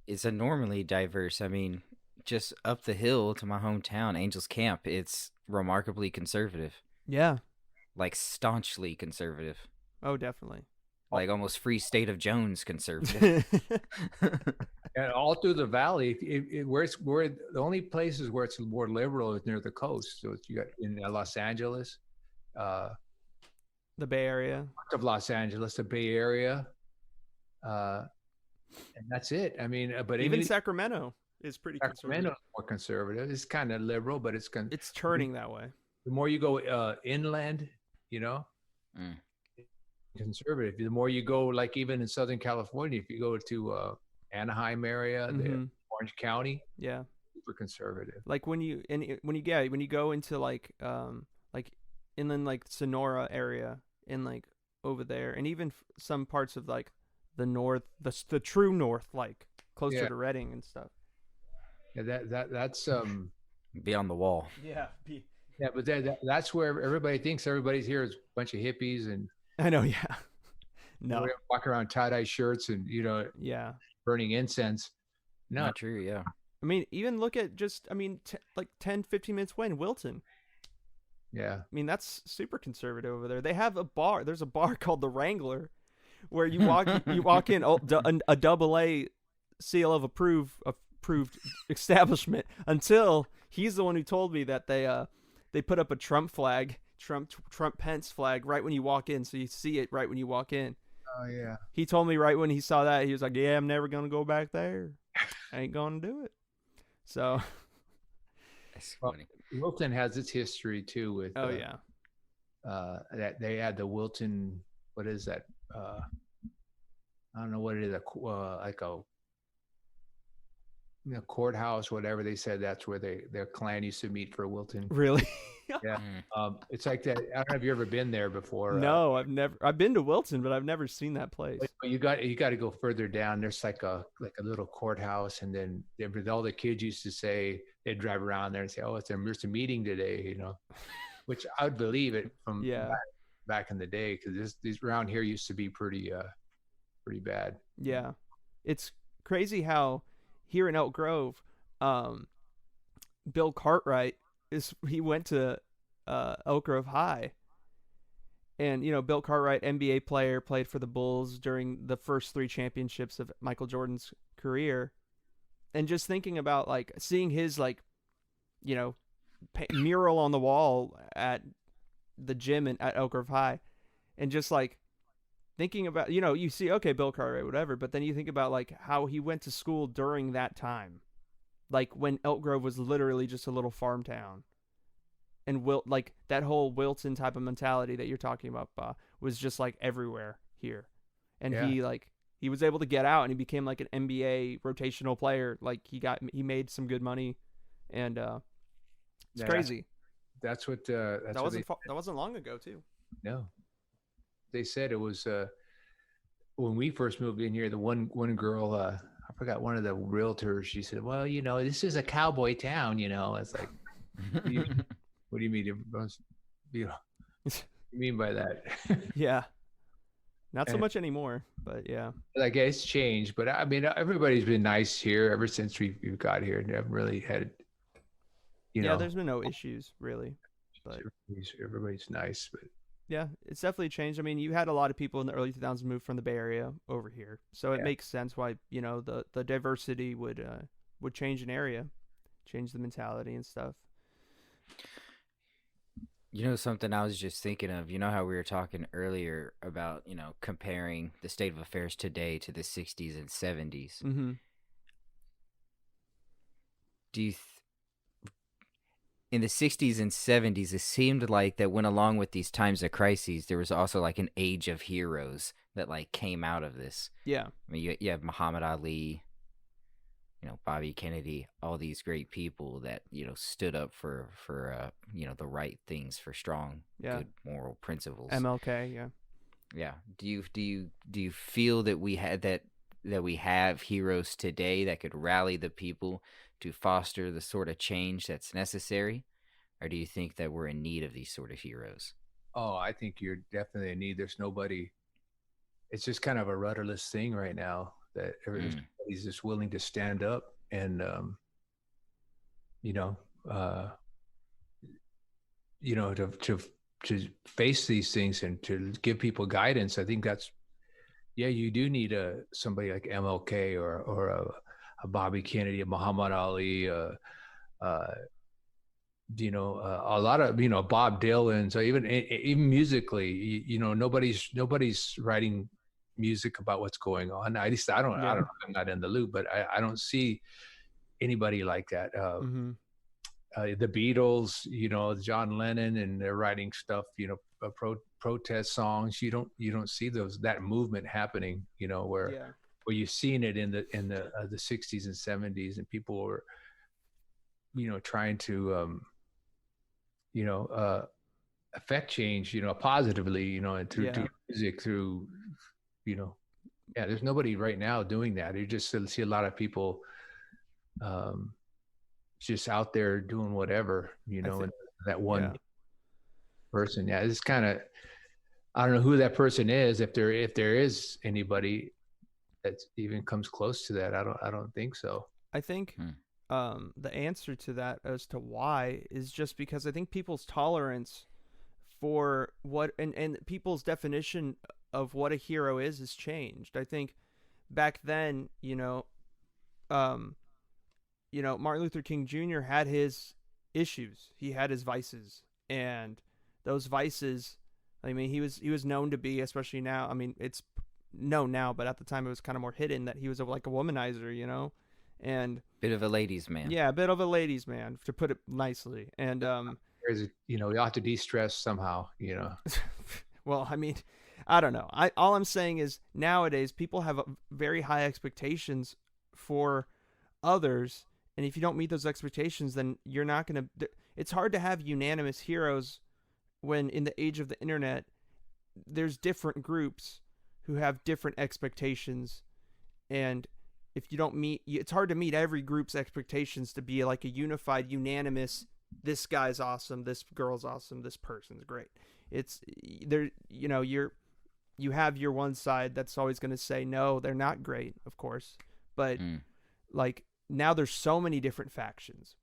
it's enormously diverse. I mean, just up the hill to my hometown, Angels Camp, it's remarkably conservative. Yeah, like staunchly conservative. Oh, definitely. Like almost Free State of Jones conservative. And all through the valley, where the only places where it's more liberal is near the coast. So you got in Los Angeles, the Bay Area, part of Los Angeles, the Bay Area, and that's it. I mean, but even Sacramento is pretty. Sacramento is more conservative. It's kind of liberal, but it's turning that way. The more you go inland, you know. Conservative. The more you go, like even in Southern California, if you go to Anaheim area, the Orange County, yeah, super conservative. Like when you go into like inland, like Sonora area, and like over there, and even some parts of like the north, the true north, like closer to Redding and stuff. Yeah, that's beyond the wall. Yeah, yeah, but that's where everybody thinks everybody's here is a bunch of hippies and. I know, yeah. No. Walk around tie-dye shirts and, you know, burning incense. No. Not true, yeah. I mean, even look at like 10, 15 minutes away in Wilton. Yeah. I mean, that's super conservative over there. They have a bar. There's a bar called the Wrangler where you walk in, a AA seal of approved establishment, until he's the one who told me that they put up a Trump Pence flag right when you walk in, so you see it right when you walk in. Oh yeah. He told me right when he saw that, he was like, "Yeah, I'm never gonna go back there." I ain't gonna do it. So, That's Well, funny. Wilton has its history too with oh yeah, that they had the Wilton. What is that? I don't know what it is. Like a courthouse, whatever. They said that's where their clan used to meet for Wilton. really? Yeah, Mm. it's like that. I don't know if you ever been there before. No, I've never. I've been to Wilton, but I've never seen that place. But you got to go further down. There's like a little courthouse, and then all the kids used to say they'd drive around there and say, "Oh, there's a meeting today," which I would believe it from Yeah, back in the day, because these around here used to be pretty bad. yeah. It's crazy how here in Elk Grove, Bill Cartwright he went to Elk Grove High. And, Bill Cartwright, NBA player, played for the Bulls during the first 3 championships of Michael Jordan's career. And just thinking about, like, seeing his, like, mural on the wall at the gym at Elk Grove High. And just, like, thinking about, you see, okay, Bill Cartwright, whatever. But then you think about, like, how he went to school during that time. Like, when Elk Grove was literally just a little farm town. And like that whole Wilton type of mentality that you're talking about was just like everywhere here. And Yeah. he was able to get out and he became like an NBA rotational player. Like he made some good money, and it's Yeah, crazy. That's what that wasn't long ago too. No, they said it was when we first moved in here. The one girl, I forgot, one of the realtors. She said, "Well, this is a cowboy town." It's like, what do you mean? What do you mean by that? Yeah, not so much anymore, but yeah. Like, it's changed, but I mean, everybody's been nice here ever since we've got here. Never really had, Yeah, there's been no issues really, but everybody's nice. But yeah, it's definitely changed. I mean, you had a lot of people in the early 2000s move from the Bay Area over here, so it makes sense why the diversity would change an area, change the mentality and stuff. Something I was just thinking of, how we were talking earlier about, comparing the state of affairs today to the 60s and 70s. Mm-hmm. Do you in the 60s and 70s, it seemed like that went along with these times of crises, there was also like an age of heroes that like came out of this. Yeah. I mean, you have Muhammad Ali, Bobby Kennedy, all these great people that, stood up for the right things, for strong, good moral principles. MLK, yeah. Yeah. Do you feel that we have heroes today that could rally the people to foster the sort of change that's necessary? Or do you think that we're in need of these sort of heroes? Oh, I think you're definitely in need. There's nobody. It's just kind of a rudderless thing right now that everybody's just willing to stand up and, to face these things and to give people guidance. I think that's, you do need somebody like MLK or a Bobby Kennedy, a Muhammad Ali, a lot of Bob Dylan. So even musically, nobody's writing music about what's going on. At least I don't. I'm not in the loop, but I don't see anybody like that. The Beatles, John Lennon, and they're writing stuff. Protest songs. You don't see that movement happening. Where you've seen it in the 60s and 70s, and people were trying to affect change positively and through music, through there's nobody right now doing that. You just see a lot of people just out there doing whatever, and that one person. It's kind of, I don't know who that person is, if there is anybody that even comes close to that. I don't think so. I think the answer to that as to why is just because I think people's tolerance for what and people's definition of what a hero is changed. I think back then, Martin Luther King Jr. had his issues. He had his vices, and those vices, I mean, he was known to be, especially now, I mean, it's known now, but at the time it was kind of more hidden, that he was like a womanizer, and Bit of a ladies' man. yeah, a bit of a ladies' man, to put it nicely. And You know, we ought to de-stress somehow. You know, well, I mean, I don't know. All I'm saying is nowadays people have very high expectations for others, and if you don't meet those expectations, then you're not going to. It's hard to have unanimous heroes when, in the age of the internet, there's different groups who have different expectations, and if you don't meet, it's hard to meet every group's expectations to be like a unified, unanimous. This guy's awesome. This girl's awesome. This person's great. It's there. You know, you have your one side that's always going to say no, they're not great, of course, but like now there's so many different factions.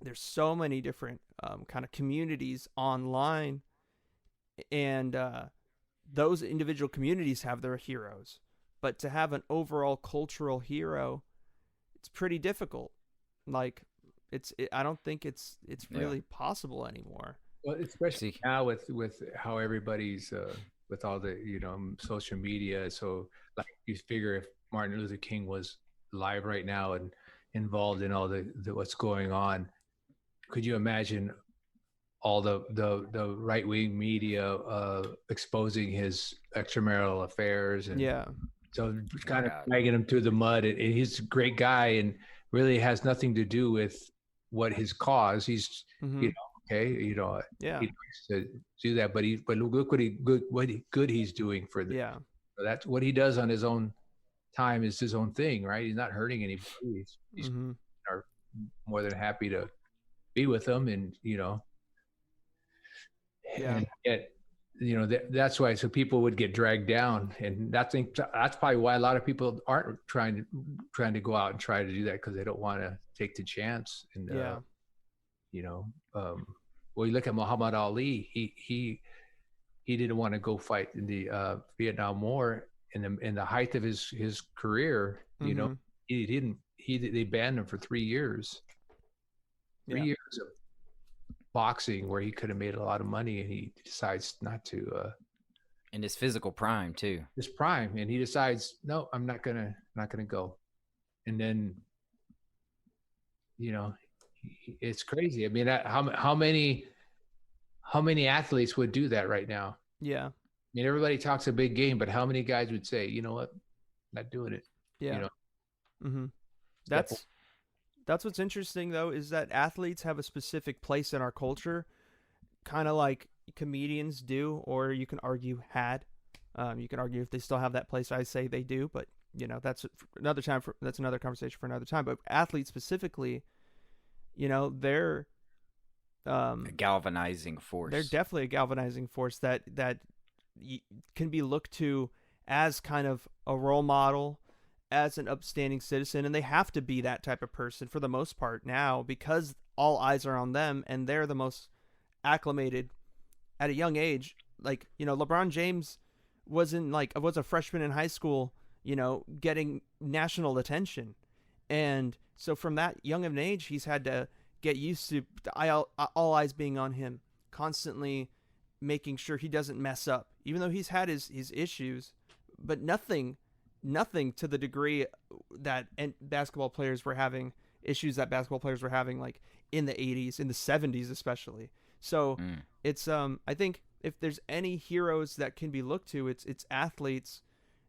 There's so many different kind of communities online, and those individual communities have their heroes. But to have an overall cultural hero, it's pretty difficult. Like, I don't think it's really possible anymore. Well, especially now with how everybody's with all the, you know, social media. So like you figure if Martin Luther King was live right now and involved in all the what's going on, could you imagine all the right wing media exposing his extramarital affairs? And yeah. So kind of dragging him through the mud. And he's a great guy and really has nothing to do with what his cause. He's, you know, okay, you know, yeah, he likes to do that, but look what good he's doing for the. Yeah. That's what he does on his own time is his own thing, right? He's not hurting anybody. He's are more than happy to be with them, and you know, and yet, you know, that's why so people would get dragged down, and that's probably why a lot of people aren't trying to go out and try to do that, because they don't want to take the chance. And you know, well, you look at Muhammad Ali, he didn't want to go fight in the Vietnam War in the height of his career. You know, they banned him for 3 years. 3 years of boxing where he could have made a lot of money, and he decides not to. In his physical prime too. His prime, and he decides, no, I'm not gonna go. And then, you know, it's crazy. I mean, how many athletes would do that right now? Yeah. I mean, everybody talks a big game, but how many guys would say, you know what, not doing it? Yeah. You know? That's what's interesting, though, is that athletes have a specific place in our culture, kind of like comedians do, or you can argue had. You can argue if they still have that place. I say they do, but you know, that's another time. That's another conversation for another time. But athletes specifically, you know, they're a galvanizing force. They're definitely a galvanizing force that can be looked to as kind of a role model, as an upstanding citizen, and they have to be that type of person for the most part now, because all eyes are on them and they're the most acclimated at a young age. Like, you know, LeBron James was a freshman in high school, you know, getting national attention, and so from that young of an age, he's had to get used to all eyes being on him, constantly making sure he doesn't mess up, even though he's had his issues, but nothing to the degree that basketball players were having issues that basketball players were having, like in the 80s, in the 70s especially. So it's I think if there's any heroes that can be looked to, it's athletes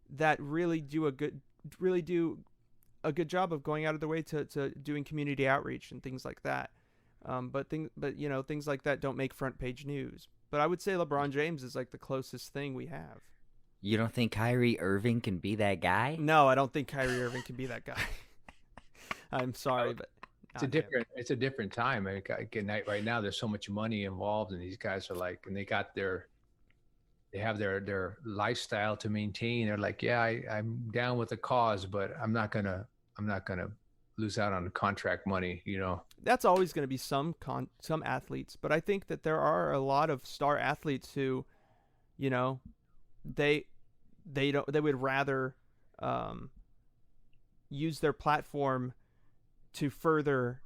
that really do a good job of going out of their way to doing community outreach and things like that. But you know, things like that don't make front page news. But I would say LeBron James is like the closest thing we have. You don't think Kyrie Irving can be that guy? No, I don't think Kyrie Irving can be that guy. I'm sorry, but it's a different time. I mean, right now, there's so much money involved, and these guys are like, and they have their lifestyle to maintain. They're like, yeah, I'm down with the cause, but I'm not gonna lose out on the contract money. You know, that's always going to be some athletes, but I think that there are a lot of star athletes who, you know, they would rather use their platform to further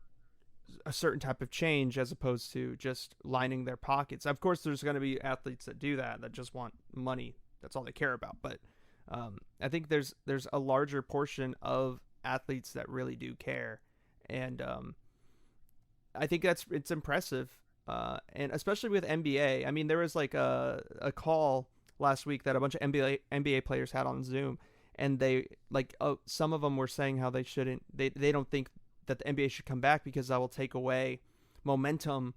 a certain type of change as opposed to just lining their pockets. Of course, there's going to be athletes that do that just want money. That's all they care about. But I think there's a larger portion of athletes that really do care, and I think it's impressive, and especially with NBA. I mean, there was like a call last week that a bunch of NBA players had on Zoom, and they like some of them were saying how they don't think that the NBA should come back because that will take away momentum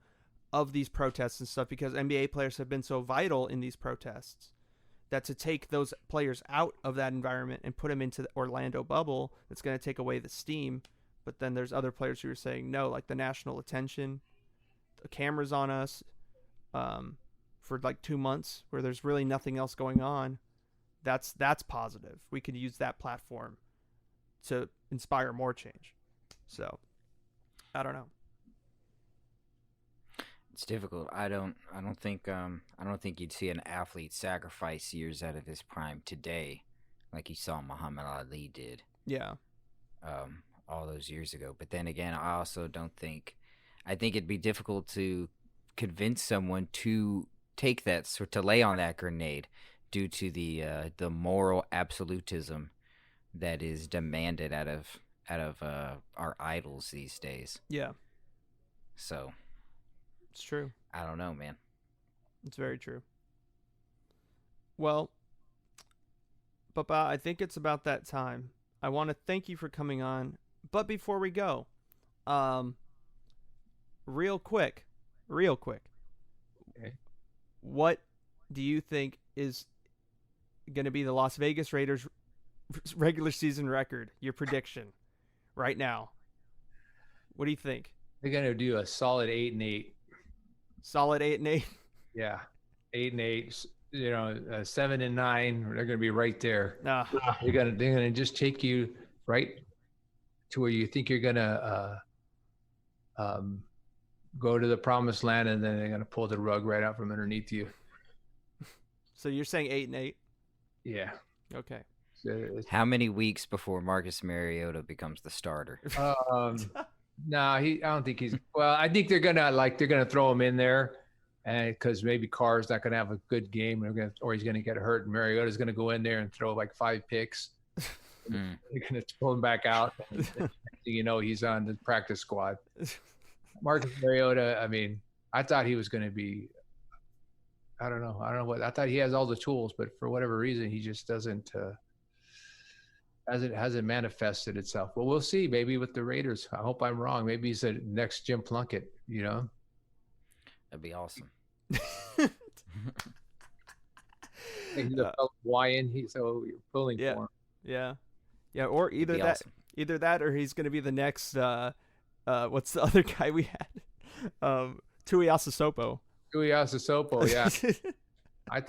of these protests and stuff, because NBA players have been so vital in these protests that to take those players out of that environment and put them into the Orlando bubble, it's going to take away the steam. But then there's other players who are saying no, like the national attention, the cameras on us, for like 2 months where there's really nothing else going on. That's positive. We could use that platform to inspire more change. So, I don't know. It's difficult. I don't think you'd see an athlete sacrifice years out of his prime today, like you saw Muhammad Ali did. Yeah. All those years ago. But then again, I think it'd be difficult to convince someone to take that, so to lay on that grenade, due to the moral absolutism that is demanded out of our idols these days. Yeah. So it's true. I don't know, man. It's very true. Well, Papa, I think it's about that time. I want to thank you for coming on. But before we go, real quick, okay. What do you think is going to be the Las Vegas Raiders regular season record? Your prediction right now. What do you think? They're going to do a solid 8-8. Solid 8-8. Yeah, 8-8. 7-9. They're going to be right there. Nah. They're going to just take you right to where you think you're going to go to the promised land, and then they're going to pull the rug right out from underneath you. So you're saying 8-8? Yeah. Okay. How many weeks before Marcus Mariota becomes the starter? No, I don't think he's. Well, I think they're gonna throw him in there, and because maybe Carr's not gonna have a good game, or he's gonna get hurt, and Mariota's gonna go in there and throw like 5 picks. They're gonna pull him back out. And he's on the practice squad. Marcus Mariota. I mean, I thought he was gonna be. I don't know what. I thought he has all the tools, but for whatever reason, he just doesn't. Hasn't manifested itself. Well, we'll see. Maybe with the Raiders. I hope I'm wrong. Maybe he's the next Jim Plunkett. That'd be awesome. He's a Hawaiian. So you're pulling for him. Yeah. Or either that, or he's going to be the next. What's the other guy we had? Tuiasosopo. Yeah. I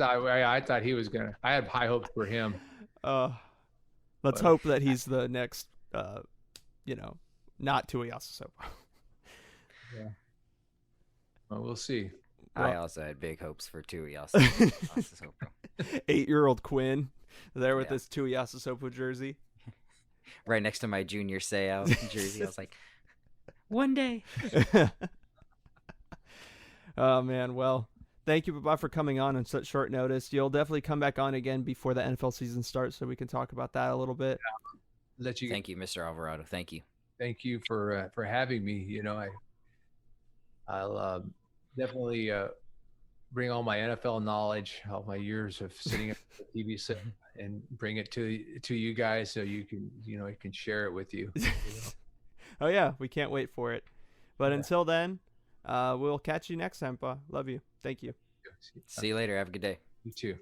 thought he was gonna. I had high hopes for him. Let's hope that he's the next, not Tuiasosopo. Yeah. Well, we'll see. I also had big hopes for Tuiasosopo. 8-year-old Quinn there with his Tuiasosopo jersey. Right next to my Junior Seau jersey. I was like, one day. Oh, man. Well, thank you, Baba, for coming on such short notice. You'll definitely come back on again before the NFL season starts, so we can talk about that a little bit. Yeah. Thank you, Mr. Alvarado. Thank you. Thank you for having me. I'll definitely bring all my NFL knowledge, all my years of sitting at the TV set, and bring it to you guys, so you can share it with you. Oh yeah, we can't wait for it. But until then. We'll catch you next time, Pa. Love you. Thank you. See you later. Have a good day. You too.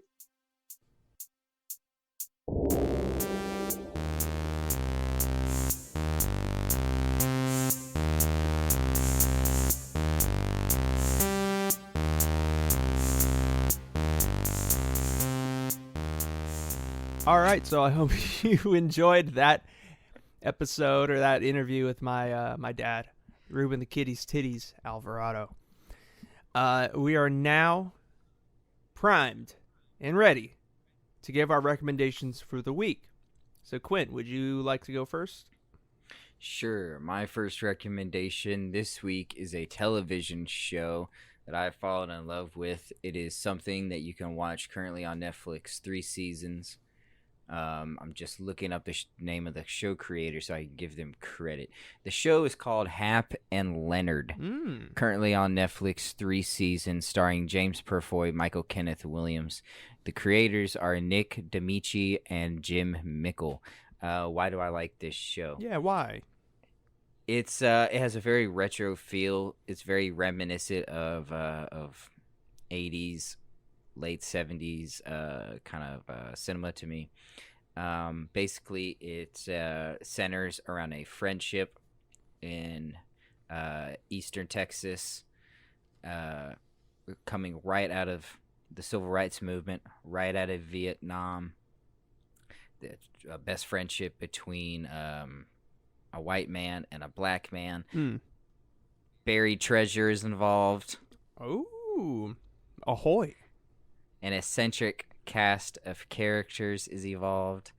All right, so I hope you enjoyed that episode or that interview with my dad. Ruben the Kitties Titties Alvarado. We are now primed and ready to give our recommendations for the week. So, Quinn, would you like to go first? Sure. My first recommendation this week is a television show that I've fallen in love with. It is something that you can watch currently on Netflix, 3 seasons. I'm just looking up the name of the show creator so I can give them credit. The show is called Hap and Leonard. Currently on Netflix, 3 seasons, starring James Purfoy, Michael Kenneth Williams. The creators are Nick D'Amici and Jim Mickle. Why do I like this show? Yeah, why? It has a very retro feel. It's very reminiscent of 80s, late 70s kind of cinema to me. Basically, it centers around a friendship in eastern Texas, coming right out of the civil rights movement, right out of Vietnam. The best friendship between a white man and a black man. Buried treasure is involved. Oh, ahoy! An eccentric cast of characters is evolved.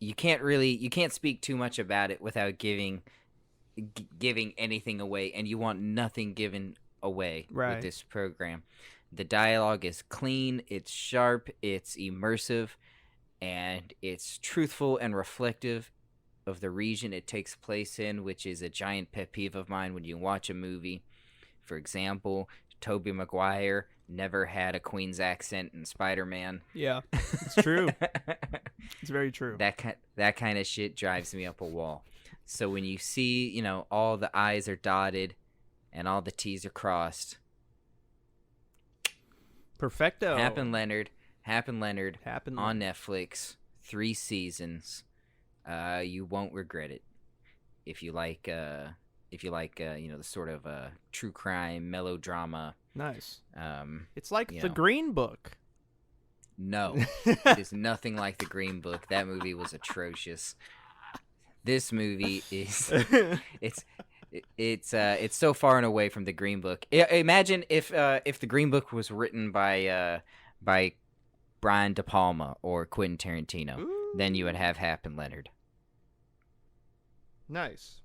You can't speak too much about it without giving anything away, and you want nothing given away with this program. The dialogue is clean, it's sharp, it's immersive, and it's truthful and reflective of the region it takes place in, which is a giant pet peeve of mine when you watch a movie. For example, Tobey Maguire never had a Queen's accent in Spider-Man. Yeah, it's true. It's very true. That kind of shit drives me up a wall. So when you see, all the I's are dotted and all the T's are crossed. Perfecto. Hap and Leonard on Netflix, 3 seasons. You won't regret it. If you like the sort of true crime melodrama. Nice. It's like The Green Book. No, it is nothing like The Green Book. That movie was atrocious. This movie is it's so far and away from The Green Book. Imagine if The Green Book was written by Brian De Palma or Quentin Tarantino. Ooh. Then you would have Hap and Leonard. Nice.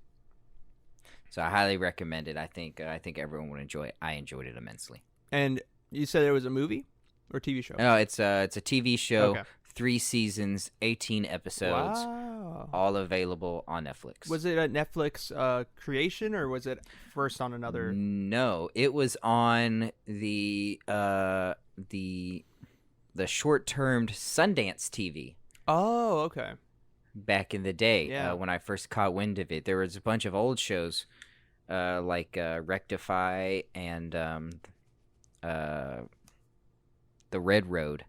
So I highly recommend it. I think everyone would enjoy it. I enjoyed it immensely. And you said it was a movie or TV show? No, it's a TV show. Okay. 3 seasons, 18 episodes. Wow. All available on Netflix. Was it a Netflix creation, or was it first on another? No, it was on the short-termed Sundance TV. Oh, okay. Back in the day, Yeah. when I first caught wind of it, there was a bunch of old shows like Rectify and The Red Road,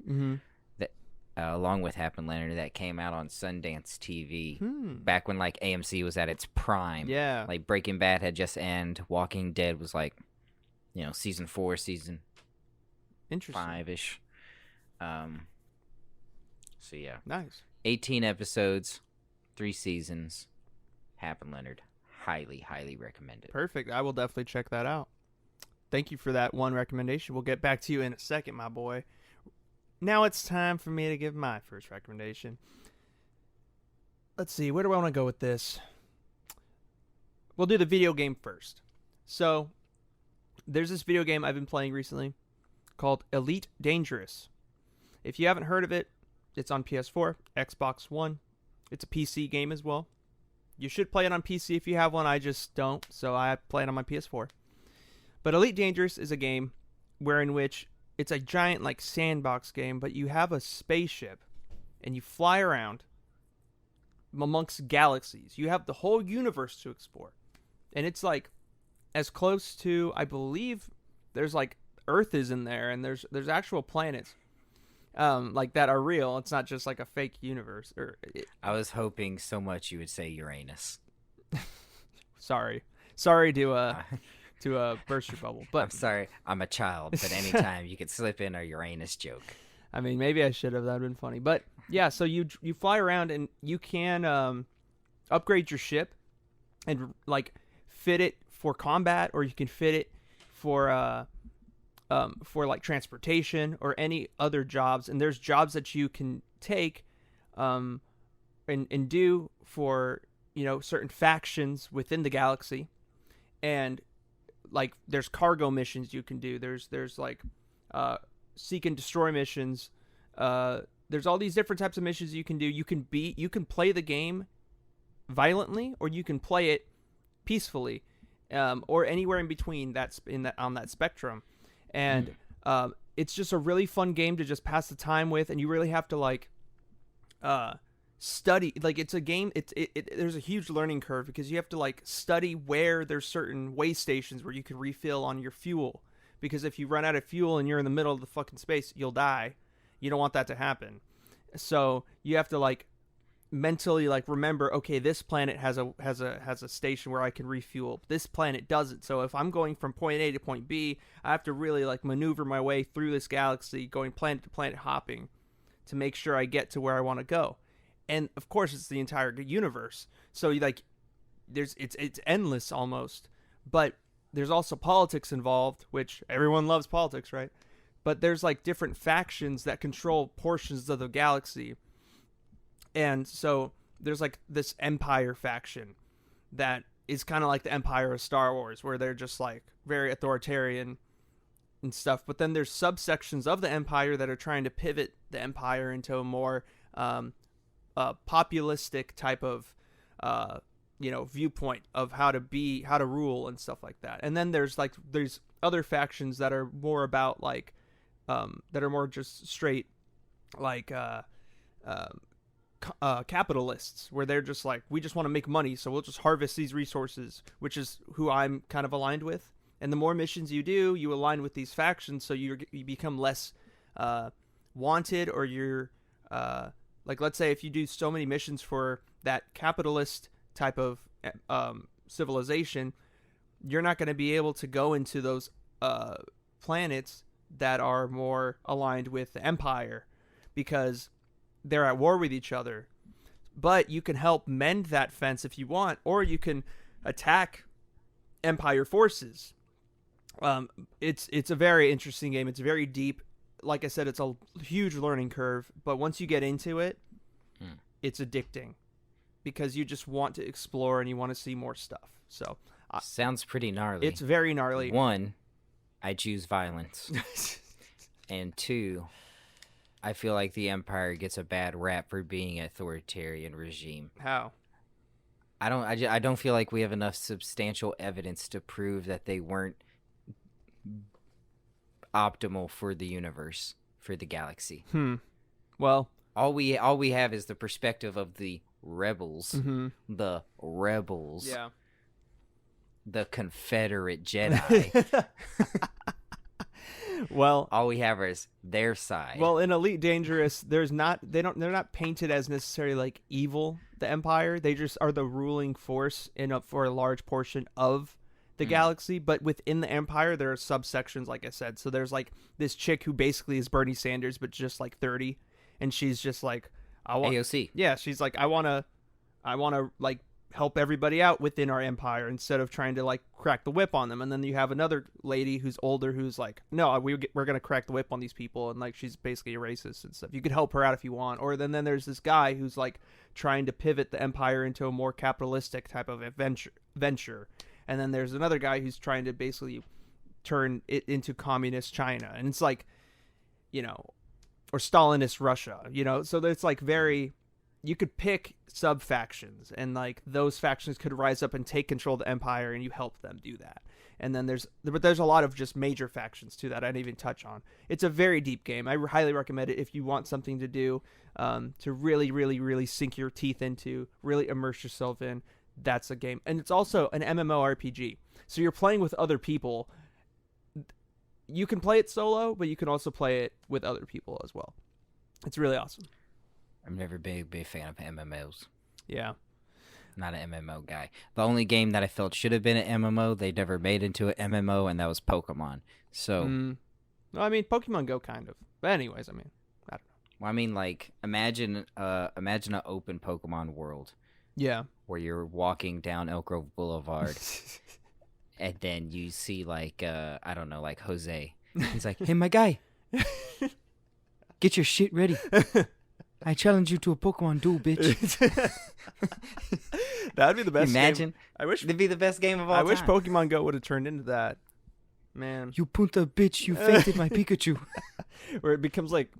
that along with Hap and Leonard, that came out on Sundance TV back when like AMC was at its prime. Yeah. Like Breaking Bad had just ended, Walking Dead was like, season 4, season Interesting. 5-ish. So yeah. Nice. 18 episodes, 3 seasons. Hap and Leonard. Highly, highly recommend it. Perfect. I will definitely check that out. Thank you for that one recommendation. We'll get back to you in a second, my boy. Now it's time for me to give my first recommendation. Let's see. Where do I want to go with this? We'll do the video game first. So, there's this video game I've been playing recently called Elite Dangerous. If you haven't heard of it, it's on PS4, Xbox One. It's a PC game as well. You should play it on PC if you have one. I just don't, so I play it on my PS4. But Elite Dangerous is a game in which it's a giant like sandbox game, but you have a spaceship and you fly around amongst galaxies. You have the whole universe to explore. And it's like as close to, I believe there's like Earth is in there, and there's actual planets. Like that are real. It's not just like a fake universe. I was hoping so much you would say Uranus. Sorry to burst your bubble, but I'm sorry, I'm a child. But anytime you could slip in a Uranus joke. I mean, maybe I should have. That'd been funny. But yeah, so you fly around and you can upgrade your ship and like fit it for combat, or you can fit it for like transportation or any other jobs. And there's jobs that you can take and do for, certain factions within the galaxy. And like there's cargo missions you can do. There's like seek and destroy missions there's all these different types of missions you can do. You can play the game violently, or you can play it peacefully, or anywhere in between on that spectrum. And it's just a really fun game to just pass the time with, and you really have to like study. Like, it's a game. There's a huge learning curve because you have to like study where there's certain way stations where you can refill on your fuel. Because if you run out of fuel and you're in the middle of the fucking space, you'll die. You don't want that to happen. So you have to like mentally like remember, okay, this planet has a station where I can refuel. This planet doesn't. So if I'm going from point A to point B, I have to really like maneuver my way through this galaxy, going planet to planet hopping to make sure I get to where I want to go. And of course, it's the entire universe. So like it's endless almost. But there's also politics involved, which everyone loves politics, right? But there's like different factions that control portions of the galaxy. And so there's like this Empire faction that is kind of like the Empire of Star Wars, where they're just like very authoritarian and stuff. But then there's subsections of the Empire that are trying to pivot the Empire into a more populistic type of viewpoint of how to rule and stuff like that. And then there's other factions that are more about like that are more just straight like capitalists, where they're just like, we just want to make money, so we'll just harvest these resources, which is who I'm kind of aligned with. And the more missions you do, you align with these factions, so you become less wanted, or you're like, let's say if you do so many missions for that capitalist type of civilization, you're not going to be able to go into those planets that are more aligned with the Empire because they're at war with each other. But you can help mend that fence if you want, or you can attack Empire forces. It's a very interesting game. It's very deep. Like I said, it's a huge learning curve, but once you get into it, it's addicting because you just want to explore and you want to see more stuff. So sounds pretty gnarly. It's very gnarly. 1, I choose violence. And 2, I feel like the Empire gets a bad rap for being an authoritarian regime. How? I don't feel like we have enough substantial evidence to prove that they weren't optimal for the universe, for the galaxy. Well, all we have is the perspective of the rebels. The rebels. Yeah. The Confederate Jedi. Well, all we have is their side. Well, in Elite Dangerous, they're not painted as necessarily like evil, the Empire. They just are the ruling force for a large portion of the galaxy. But within the Empire, there are subsections, like I said. So there's like this chick who basically is Bernie Sanders, but just like 30, and she's just like, AOC. Yeah, she's like, I wanna like help everybody out within our empire instead of trying to like crack the whip on them. And then you have another lady who's older who's like, no, we're gonna crack the whip on these people, and like she's basically a racist and stuff. You could help her out if you want. Or then there's this guy who's like trying to pivot the empire into a more capitalistic type of venture. And then there's another guy who's trying to basically turn it into communist China. And it's like, or Stalinist Russia, so it's like very, you could pick sub factions, and like those factions could rise up and take control of the empire, and you help them do that. And then there's a lot of just major factions too that I didn't even touch on. It's a very deep game. I highly recommend it if you want something to do, to really, really, really sink your teeth into, really immerse yourself in. That's a game. And it's also an MMORPG. So you're playing with other people. You can play it solo, but you can also play it with other people as well. It's really awesome. I've never been a big fan of MMOs. Yeah. Not an MMO guy. The only game that I felt should have been an MMO, they never made into an MMO, and that was Pokemon. So, I mean, Pokemon Go kind of. But anyways, I don't know. Well, I mean, like, imagine an open Pokemon world. Yeah. Where you're walking down Elk Grove Boulevard, and then you see, like, I don't know, like Jose. He's like, hey, my guy, get your shit ready. I challenge you to a Pokemon duel, bitch. That'd be the best. Imagine. Game. I wish it'd be the best game of all time. I wish Pokemon Go would have turned into that. Man. You punta bitch, you fainted my Pikachu. Where it becomes like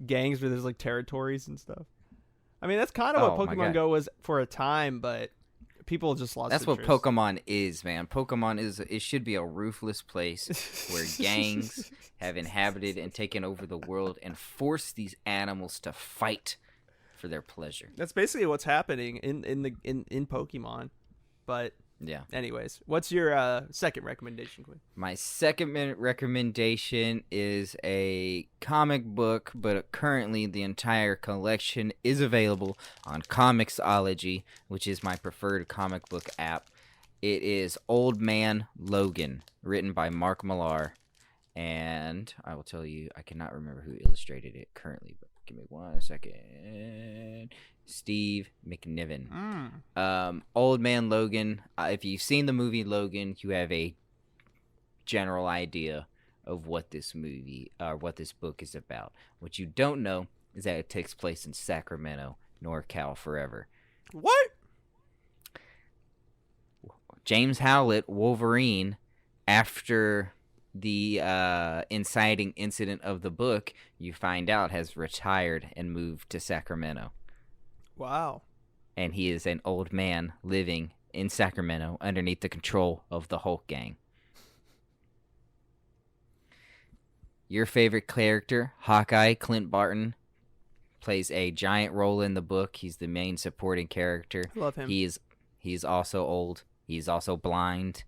gangs where there's like territories and stuff. I mean, that's kind of Oh what my Pokemon God. Go was for a time, but people just lost That's what interest. Pokemon is, man. Pokemon is, it should be a ruthless place where gangs have inhabited and taken over the world and force these animals to fight for their pleasure. That's basically what's happening in Pokemon. But Yeah. anyways, what's your second recommendation, Quinn? My second recommendation is a comic book, but currently the entire collection is available on Comixology, which is my preferred comic book app. It is Old Man Logan, written by Mark Millar. And I will tell you, I cannot remember who illustrated it currently, but give me 1 second. Steve McNiven. Old Man Logan. If you've seen the movie Logan, you have a general idea of what this movie or what this book is about. What you don't know is that it takes place in Sacramento, NorCal forever. What? James Howlett, Wolverine, after the inciting incident of the book, you find out has retired and moved to Sacramento. Wow. And he is an old man living in Sacramento underneath the control of the Hulk gang. Your favorite character, Hawkeye, Clint Barton, plays a giant role in the book. He's the main supporting character. I love him. He's also old. He's also blind.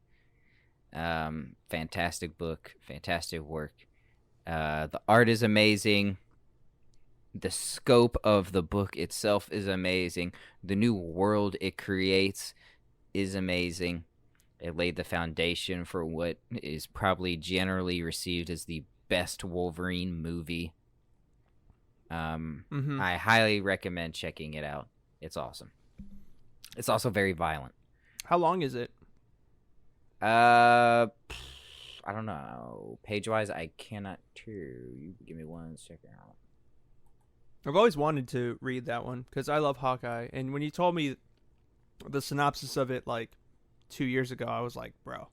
Fantastic book. Fantastic work. The art is amazing. The scope of the book itself is amazing. The new world it creates is amazing. It laid the foundation for what is probably generally received as the best Wolverine movie. I highly recommend checking it out. It's awesome. It's also very violent. How long is it? I don't know. Page-wise, I cannot tell you. Give me 1 second. I've always wanted to read that one because I love Hawkeye. And when you told me the synopsis of it like 2 years ago, I was like, bro,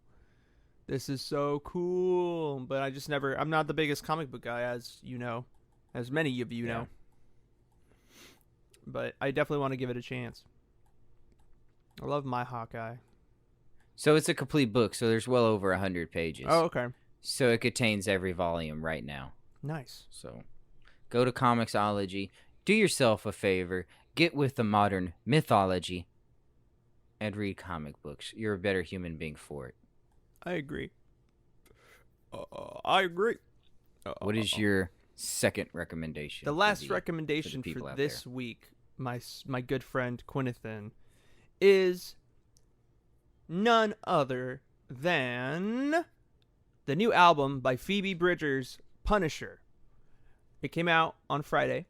this is so cool. But I just never, I'm not the biggest comic book guy, as you know, as many of you know. But I definitely want to give it a chance. I love my Hawkeye. So it's a complete book, so there's well over 100 pages. Oh, okay. So it contains every volume right now. Nice. So go to Comixology, do yourself a favor, get with the modern mythology, and read comic books. You're a better human being for it. I agree. I agree. What is your second recommendation? The last recommendation people for out this week, my good friend Quinnathan, is none other than the new album by Phoebe Bridgers, Punisher. It came out on Friday,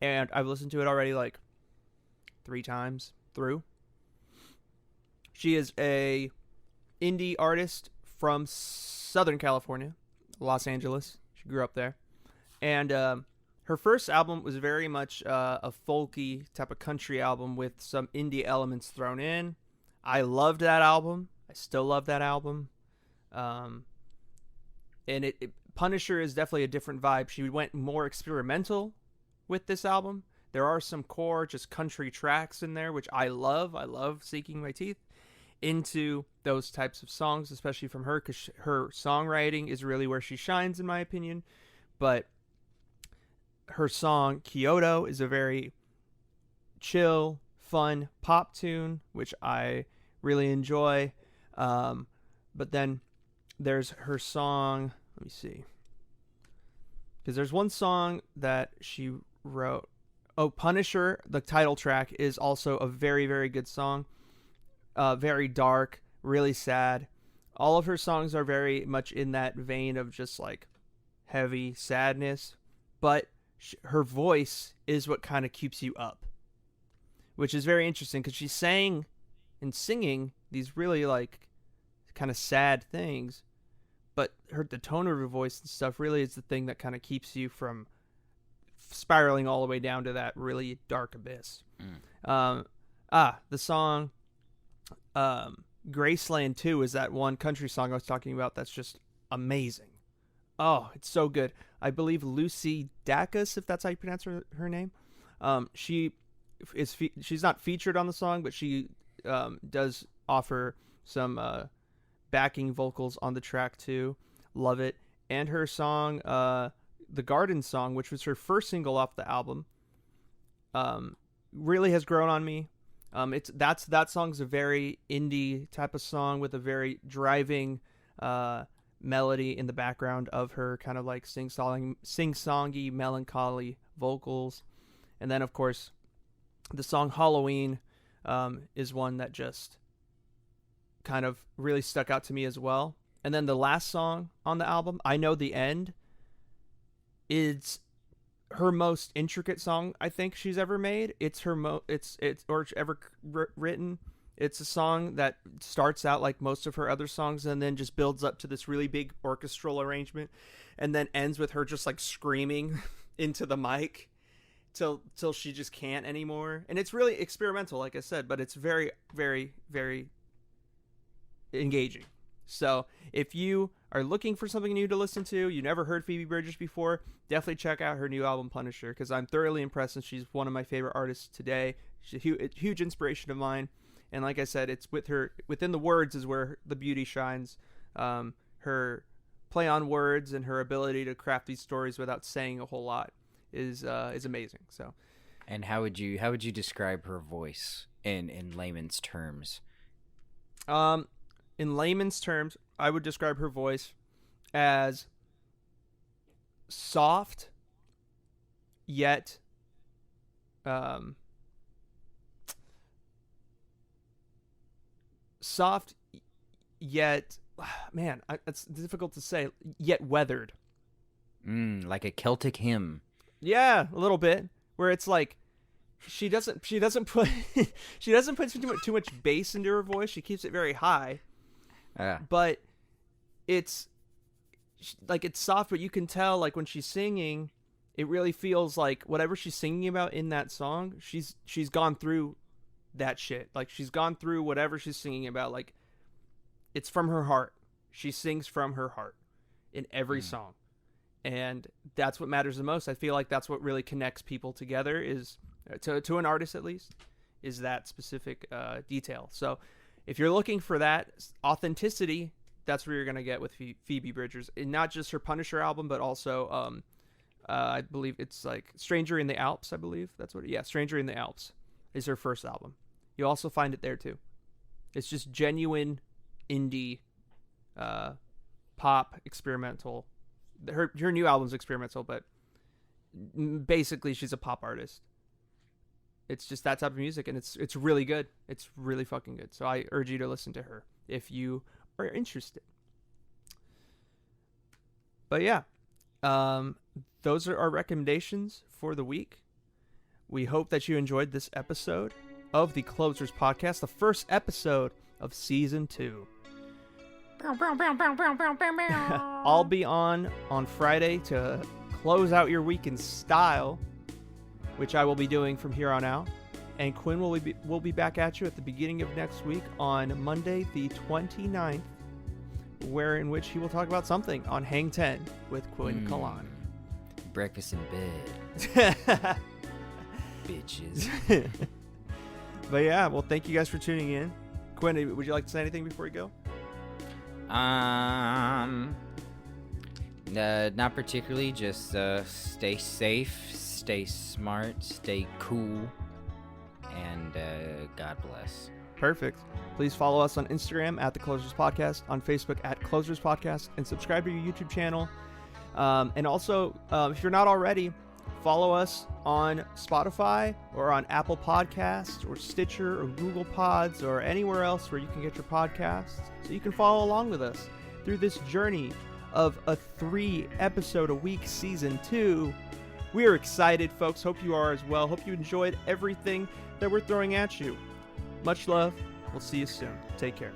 and I've listened to it already like 3 times through. She is a indie artist from Southern California, Los Angeles. She grew up there. And her first album was very much a folky type of country album with some indie elements thrown in. I loved that album. I still love that album. And Punisher is definitely a different vibe. She went more experimental with this album. There are some core just country tracks in there, which I love. I love sinking my teeth into those types of songs, especially from her, because her songwriting is really where she shines, in my opinion. But her song Kyoto is a very chill, fun pop tune, which I really enjoy. But then there's her song, let me see, because there's one song that she wrote. Oh, Punisher, the title track, is also a very, very good song. Very dark, really sad. All of her songs are very much in that vein of just like heavy sadness, but her voice is what kind of keeps you up, which is very interesting because she's saying and singing these really like kind of sad things, but the tone of her voice and stuff really is the thing that kind of keeps you from spiraling all the way down to that really dark abyss. The song Graceland 2 is that one country song I was talking about that's just amazing. Oh, it's so good. I believe Lucy Dacus, if that's how you pronounce her name. She's not featured on the song, but she does offer some backing vocals on the track too. Love it. And her song, the Garden Song, which was her first single off the album, really has grown on me. That song's a very indie type of song with a very driving melody in the background of her kind of like sing-songy melancholy vocals. And then of course the song Halloween is one that just kind of really stuck out to me as well. And then the last song on the album, I Know the End, is her most intricate song I think she's ever made. It's her or ever written. It's a song that starts out like most of her other songs and then just builds up to this really big orchestral arrangement and then ends with her just like screaming into the mic till she just can't anymore. And it's really experimental, like I said, but it's very, very, very engaging. So if you are looking for something new to listen to, you never heard Phoebe Bridgers before, definitely check out her new album Punisher, because I'm thoroughly impressed and she's one of my favorite artists today. She's a huge inspiration of mine. And like I said, it's within the words is where the beauty shines. Her play on words and her ability to craft these stories without saying a whole lot is amazing. So, and how would you describe her voice in layman's terms? In layman's terms, I would describe her voice as soft, yet man, it's difficult to say, yet weathered. Like a Celtic hymn. Yeah, a little bit. Where it's like she doesn't put too much bass into her voice. She keeps it very high. But it's like it's soft, but you can tell like when she's singing, it really feels like whatever she's singing about in that song, she's gone through that shit. Like she's gone through whatever she's singing about. Like it's from her heart. She sings from her heart in every song. And that's what matters the most. I feel like that's what really connects people together is to an artist, at least, is that specific detail. So if you're looking for that authenticity, that's where you're going to get with Phoebe Bridgers. And not just her Punisher album, but also, I believe it's like Stranger in the Alps, I believe. Stranger in the Alps is her first album. You also find it there, too. It's just genuine indie pop experimental. Her new album's experimental, but basically she's a pop artist. It's just that type of music, and it's really good. It's really fucking good. So I urge you to listen to her if you are interested. But yeah, those are our recommendations for the week. We hope that you enjoyed this episode of the Closers Podcast, the first episode of Season 2. I'll be on Friday to close out your week in style, which I will be doing from here on out. And Quinn will be back at you at the beginning of next week on Monday the 29th, in which he will talk about something on Hang 10 with Quinn Kalan. Breakfast in bed. Bitches. But yeah, well, thank you guys for tuning in. Quinn, would you like to say anything before we go? Not particularly. Just stay safe, stay smart, stay cool, and God bless. Perfect. Please follow us on Instagram at The Closers Podcast, on Facebook at Closers Podcast, and subscribe to your YouTube channel. And also, if you're not already, follow us on Spotify or on Apple Podcasts or Stitcher or Google Pods or anywhere else where you can get your podcasts, so you can follow along with us through this journey of a 3-episode-a-week Season 2. We are excited, folks. Hope you are as well. Hope you enjoyed everything that we're throwing at you. Much love. We'll see you soon. Take care.